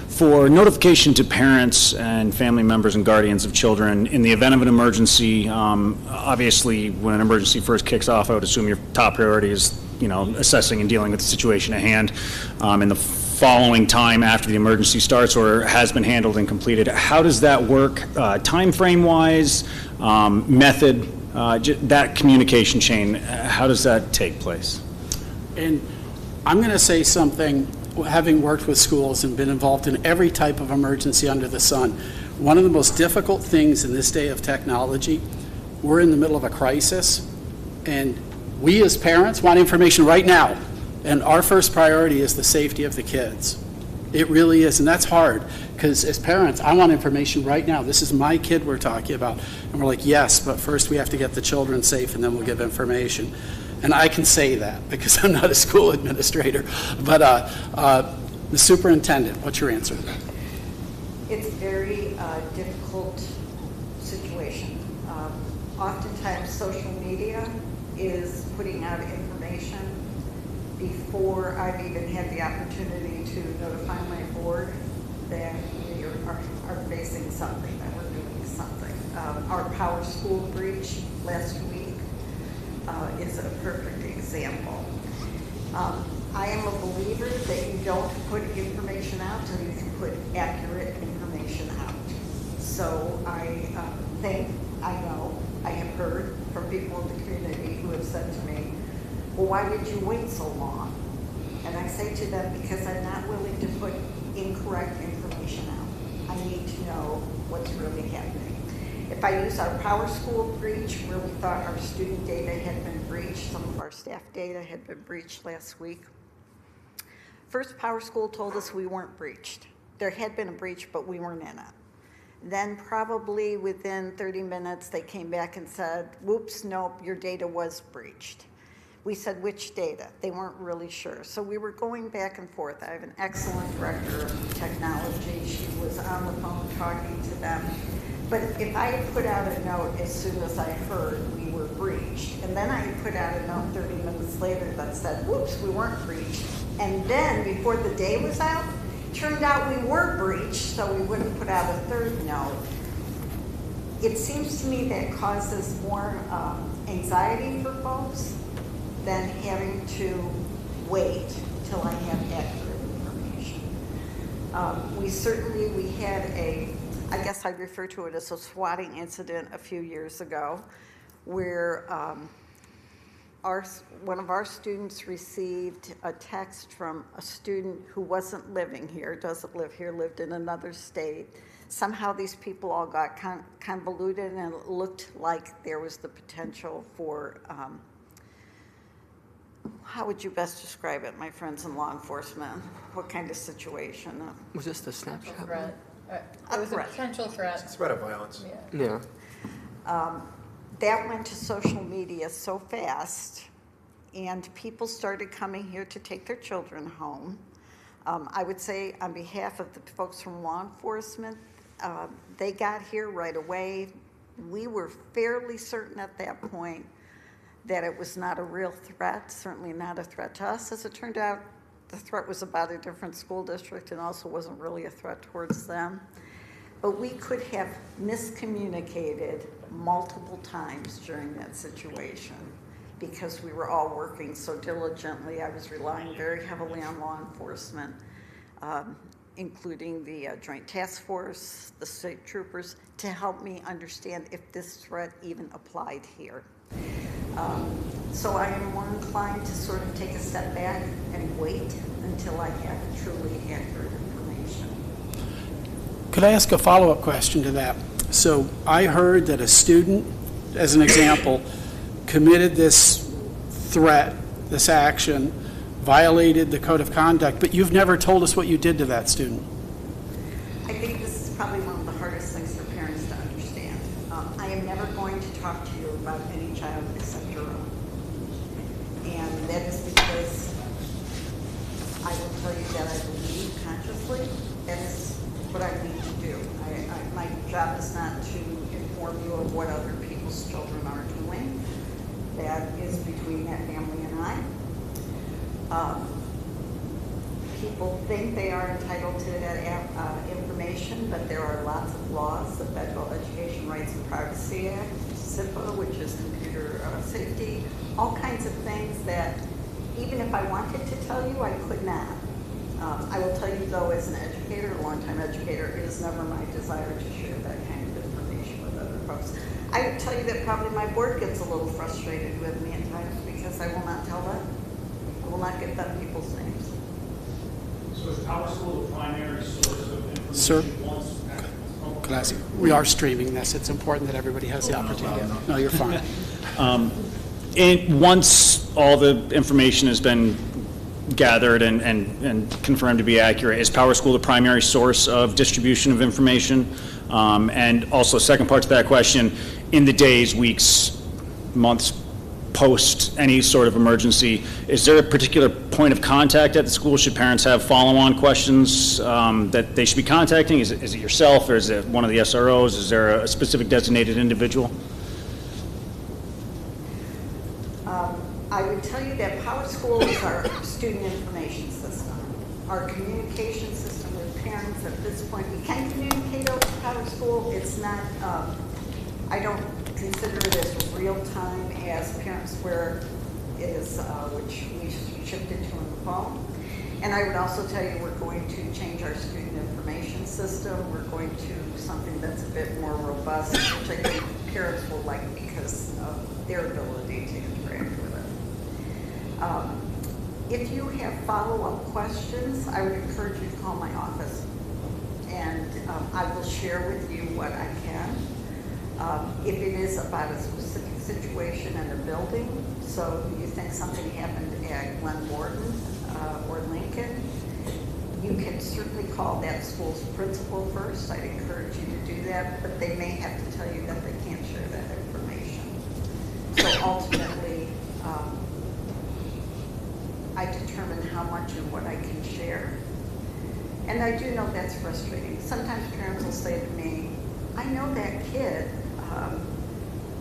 for notification to parents and family members and guardians of children in the event of an emergency. Obviously, when an emergency first kicks off, I would assume your top priority is, assessing and dealing with the situation at hand. In the following time after the emergency starts or has been handled and completed, how does that work, time frame wise, method, that communication chain, how does that take place? And I'm going to say something, having worked with schools and been involved in every type of emergency under the sun. One of the most difficult things in this day of technology, we're in the middle of a crisis, and we as parents want information right now. And our first priority is the safety of the kids. It really is, and that's hard, because as parents, I want information right now. This is my kid we're talking about. And we're like, yes, but first we have to get the children safe, and then we'll give information. And I can say that because I'm not a school administrator. But the superintendent, what's your answer to that? It's a very difficult situation. Oftentimes, social media is putting out information before I've even had the opportunity to notify my board that we are facing something, that we're doing something. Our Power School breach last week is a perfect example. I am a believer that you don't put information out until you can put accurate information out. So I have heard from people in the community who have said to me, well, why did you wait so long? And I say to them, because I'm not willing to put incorrect information out. I need to know what's really happening. If I use our Power School breach, where we thought our student data had been breached, some of our staff data had been breached last week. First, Power School told us we weren't breached. There had been a breach, but we weren't in it. Then probably within 30 minutes, they came back and said, whoops, nope, your data was breached. We said, which data? They weren't really sure. So we were going back and forth. I have an excellent director of technology. She was on the phone talking to them. But if I had put out a note as soon as I heard we were breached, and then I had put out a note 30 minutes later that said, whoops, we weren't breached, and then before the day was out, turned out we were breached, so we wouldn't put out a third note. It seems to me that causes more anxiety for folks than having to wait till I have accurate information. We had I guess I refer to it as a swatting incident a few years ago, where one of our students received a text from a student who wasn't living here, doesn't live here, lived in another state. Somehow these people all got convoluted, and it looked like there was the potential for, how would you best describe it, my friends in law enforcement? What kind of situation? Was this the Snapchat? Threat. It was a potential threat. Threat of violence. Yeah. That went to social media so fast, and people started coming here to take their children home. I would say on behalf of the folks from law enforcement, they got here right away. We were fairly certain at that point that it was not a real threat, certainly not a threat to us. As it turned out, the threat was about a different school district and also wasn't really a threat towards them. But we could have miscommunicated multiple times during that situation because we were all working so diligently. I was relying very heavily on law enforcement, including the Joint Task Force, the state troopers, to help me understand if this threat even applied here. So I am more inclined to sort of take a step back and wait until I have truly accurate information. Could I ask a follow-up question to that? So I heard that a student, as an example, committed this threat, this action, violated the code of conduct, but you've never told us what you did to that student. I think this is probably one of the hardest things for parents to understand. I am never going to talk to you about any child except your own. And that is because I will tell you that I believe consciously that is what I need to do. My job is not to inform you of what other people's children are doing. That is between that family and I. People think they are entitled to that information, but there are lots of laws, the Federal Education Rights and Privacy Act, SIPA, which is computer safety, all kinds of things that even if I wanted to tell you, I could not. I will tell you though, as an educator, a longtime educator, it is never my desire to share that kind of information with other folks. I would tell you that probably my board gets a little frustrated with me at times because I will not tell them. I will not give them people's names. So is Power School the primary source of information? Sir, could I ask you? We are streaming this. It's important that everybody has the opportunity. No, you're fine. Once all the information has been gathered and confirmed to be accurate, is Power School the primary source of distribution of information? And also, second part to that question, in the days, weeks, months post any sort of emergency, is there a particular point of contact at the school? Should parents have follow-on questions that they should be contacting? Is it yourself, or is it one of the SROs? Is there a specific designated individual? I would tell you that Power School is our student information system. Our communication system with parents at this point, we can communicate over Power School. It's not, I don't consider it as real time as Parent Square is, which we shifted to on the phone. And I would also tell you we're going to change our student information system. We're going to something that's a bit more robust, which I think parents will like because of their ability to interact with it. If you have follow-up questions, I would encourage you to call my office, and I will share with you what I can. If it is about a specific situation in a building, so you think something happened at Glen Borden or Lincoln, you can certainly call that school's principal first. I'd encourage you to do that, but they may have to tell you that they can't share that information. So ultimately, I determine how much and what I can share. And I do know that's frustrating. Sometimes parents will say to me, I know that kid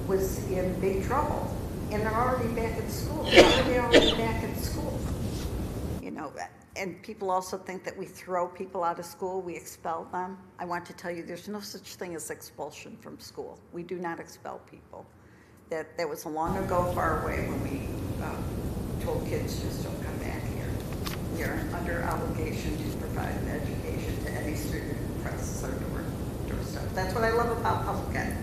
was in big trouble, and they're already back at school. How are they already back at school? You know, and people also think that we throw people out of school, we expel them. I want to tell you there's no such thing as expulsion from school. We do not expel people. That was long ago, far away, when we told kids just don't come back here. We are under obligation to provide an education to any student who presses our doorstep. That's what I love about public ed.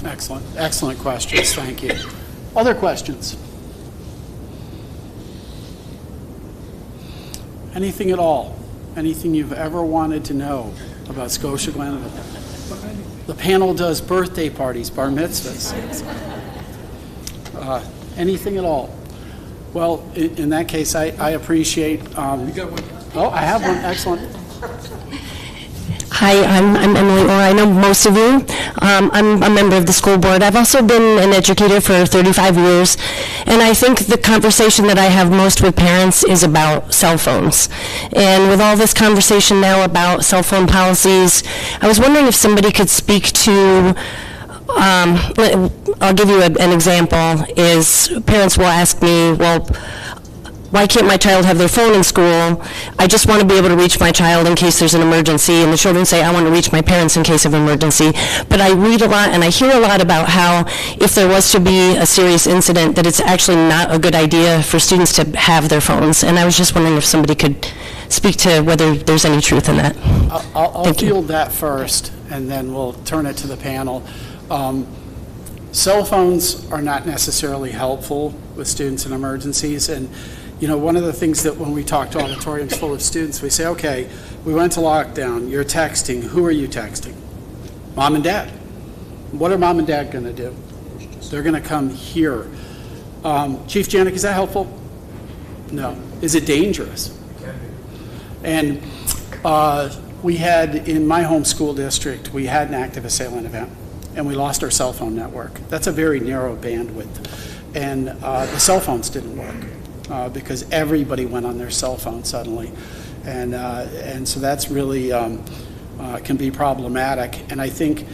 Excellent. Excellent questions. Thank you. Other questions? Anything at all? Anything you've ever wanted to know about Scotia-Glenville? The panel does birthday parties, bar mitzvahs. Anything at all? Well, in that case, I appreciate. You got one? Oh, I have one. Excellent. Hi, I'm Emily Orr. I know most of you. I'm a member of the school board. I've also been an educator for 35 years, and I think the conversation that I have most with parents is about cell phones. And with all this conversation now about cell phone policies, I was wondering if somebody could speak to, I'll give you an example, is parents will ask me, well, why can't my child have their phone in school? I just want to be able to reach my child in case there's an emergency, and the children say, I want to reach my parents in case of emergency. But I read a lot and I hear a lot about how if there was to be a serious incident, that it's actually not a good idea for students to have their phones. And I was just wondering if somebody could speak to whether there's any truth in that. I'll field that first, and then we'll turn it to the panel. Cell phones are not necessarily helpful with students in emergencies, and you know, one of the things that when we talk to auditoriums full of students, we say, okay, we went to lockdown, you're texting, who are you texting? Mom and Dad. What are Mom and Dad going to do? They're going to come here. Chief Janik, is that helpful? No. Is it dangerous? And we had, in my home school district, we had an active assailant event, and we lost our cell phone network. That's a very narrow bandwidth. And the cell phones didn't work because everybody went on their cell phone suddenly. And so that's really can be problematic. And I think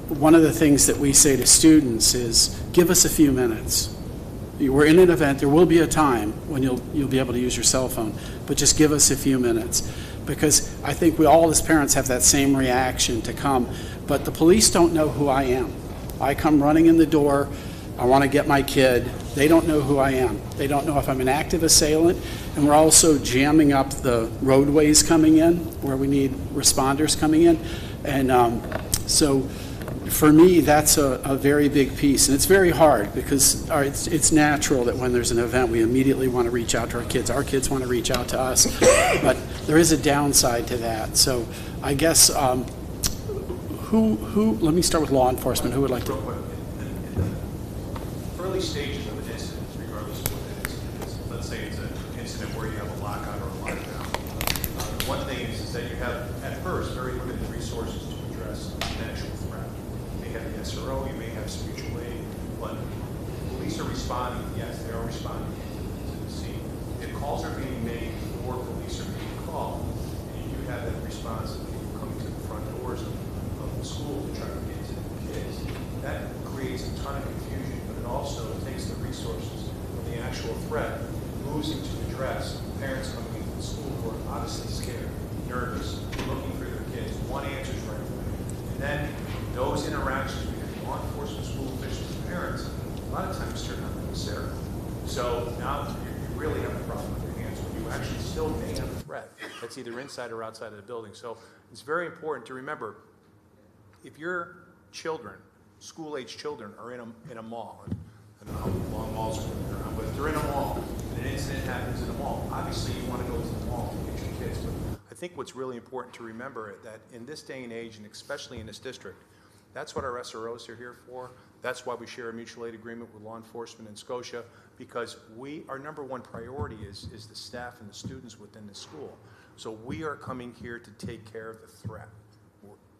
one of the things that we say to students is, give us a few minutes. We're in an event, there will be a time when you'll be able to use your cell phone, but just give us a few minutes. Because I think we all as parents have that same reaction to come, but the police don't know who I am. I come running in the door, I want to get my kid, they don't know who I am. They don't know if I'm an active assailant, and we're also jamming up the roadways coming in where we need responders coming in. And so for me, that's a very big piece, and it's very hard because it's natural that when there's an event, we immediately want to reach out to our kids. Our kids want to reach out to us, but there is a downside to that. So I guess let me start with law enforcement. Who would like to? Real quick, in the early stages of an incident, regardless of what it is, let's say it's an incident where you have a lockout or a lockdown. One thing is that you have, at first, very limited resources to address an actual threat. You may have the SRO, you may have some mutual aid, but police are responding. Yes, they are responding to the scene. If calls are being made before police are being called, and you have that response of people coming to the front doors of the school to try to get to the kids, that creates a ton of confusion, but it also takes the resources of the actual threat, moves into address parents coming into the school who are obviously scared, nervous, looking for their kids, want answers right away. And then those interactions between law enforcement, school officials, and parents, a lot of times turn out adversarial. So now you really have a problem with your hands when you actually still may have a threat that's either inside or outside of the building. So it's very important to remember, if your children, school-age children, are in a mall, and I don't know how long malls are going around, but if they're in a mall and an incident happens in a mall, obviously you want to go to the mall to get your kids. But I think what's really important to remember that in this day and age, and especially in this district, that's what our SROs are here for. That's why we share a mutual aid agreement with law enforcement in Scotia, because our number one priority is the staff and the students within the school. So we are coming here to take care of the threat.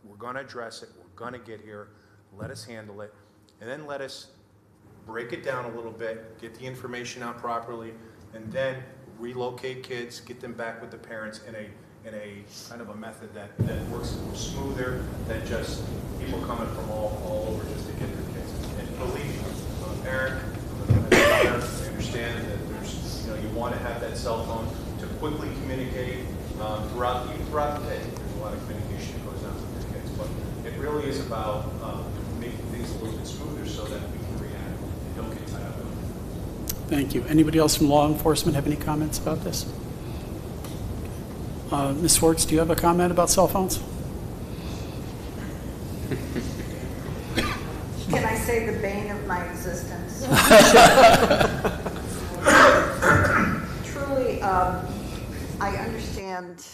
We're going to address it. We're going to get here. Let us handle it. And then let us break it down a little bit, get the information out properly, and then relocate kids, get them back with the parents in a kind of a method that works smoother than just people coming from all over just to get their kids. And believe me, I'm a parent, I'm a mother, I understand that there's, you want to have that cell phone to quickly communicate throughout the day. There's a lot of communication that goes on with your kids, but it really is about making things a little bit smoother so that we can react and don't get tied up. Thank you. Anybody else from law enforcement have any comments about this? Ms. Swartz, do you have a comment about cell phones? Can I say the bane of my existence? Truly, I understand,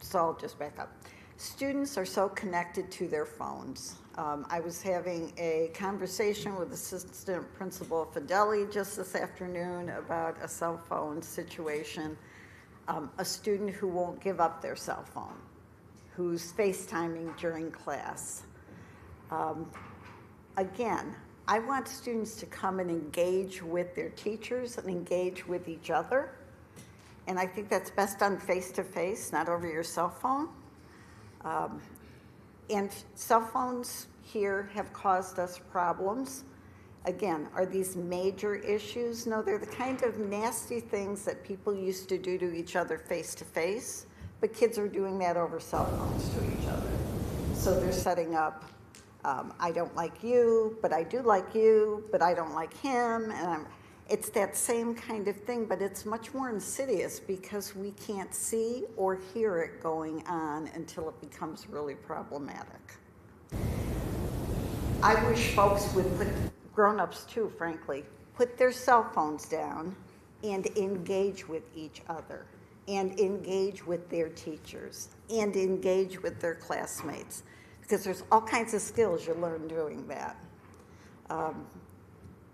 so I'll just back up. Students are so connected to their phones. I was having a conversation with Assistant Principal Fideli just this afternoon about a cell phone situation. A student who won't give up their cell phone, who's FaceTiming during class. Again, I want students to come and engage with their teachers and engage with each other. And I think that's best done face-to-face, not over your cell phone. And cell phones here have caused us problems. Again, are these major issues? No, they're the kind of nasty things that people used to do to each other face to face, but kids are doing that over cell phones to each other. So they're setting up, I don't like you, but I do like you, but I don't like him, and it's that same kind of thing, but it's much more insidious because we can't see or hear it going on until it becomes really problematic. I wish folks would put, grown-ups too, frankly, put their cell phones down and engage with each other, and engage with their teachers, and engage with their classmates, because there's all kinds of skills you learn doing that.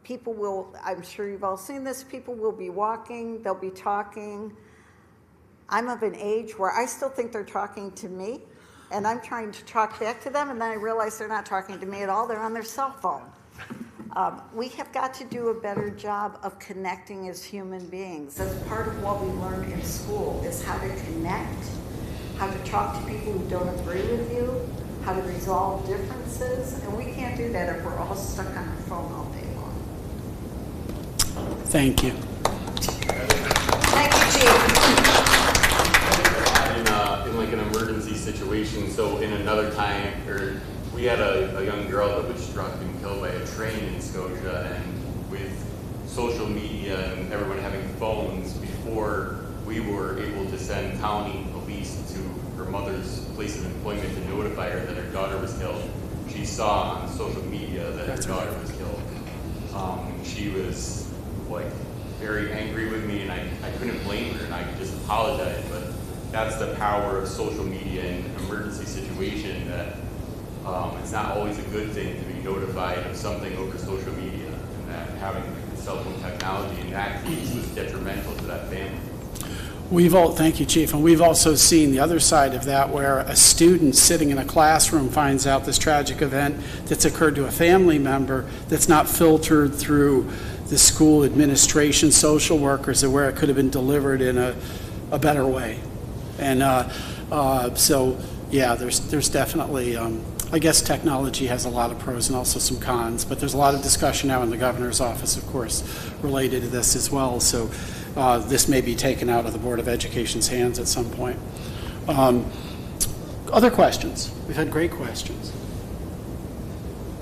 People will, I'm sure you've all seen this, people will be walking, they'll be talking. I'm of an age where I still think they're talking to me, and I'm trying to talk back to them, and then I realize they're not talking to me at all, they're on their cell phone. We have got to do a better job of connecting as human beings. That's part of what we learn in school, is how to connect, how to talk to people who don't agree with you, how to resolve differences, and we can't do that if we're all stuck on our phone all day long. Thank you. Thank you, Chief. In like an emergency situation, so in another time, or we had a young girl that was struck and killed by a train in Scotia, and with social media and everyone having phones, before we were able to send county police to her mother's place of employment to notify her that her daughter was killed, she saw on social media that her daughter was killed. She was like very angry with me, and I couldn't blame her, and I just apologized, but that's the power of social media in an emergency situation, that it's not always a good thing to be notified of something over social media, and that having the cell phone technology in that case was detrimental to that family. Thank you, Chief. And we've also seen the other side of that, where a student sitting in a classroom finds out this tragic event that's occurred to a family member that's not filtered through the school administration, social workers, where it could have been delivered in a better way. And so, yeah, there's definitely, I guess technology has a lot of pros and also some cons, but there's a lot of discussion now in the governor's office, of course, related to this as well. So this may be taken out of the Board of Education's hands at some point. Other questions? We've had great questions.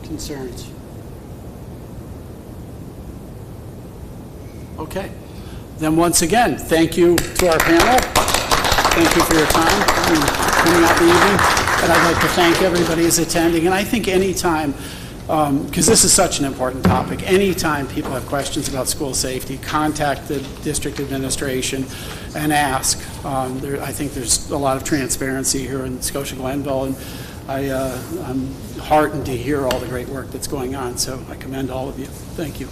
Concerns? Okay. Then once again, thank you to our panel. Thank you for your time coming out the evening. And I'd like to thank everybody who's attending. And I think anytime, because this is such an important topic, anytime people have questions about school safety, contact the district administration and ask. I think there's a lot of transparency here in Scotia-Glenville, and I'm heartened to hear all the great work that's going on. So I commend all of you. Thank you.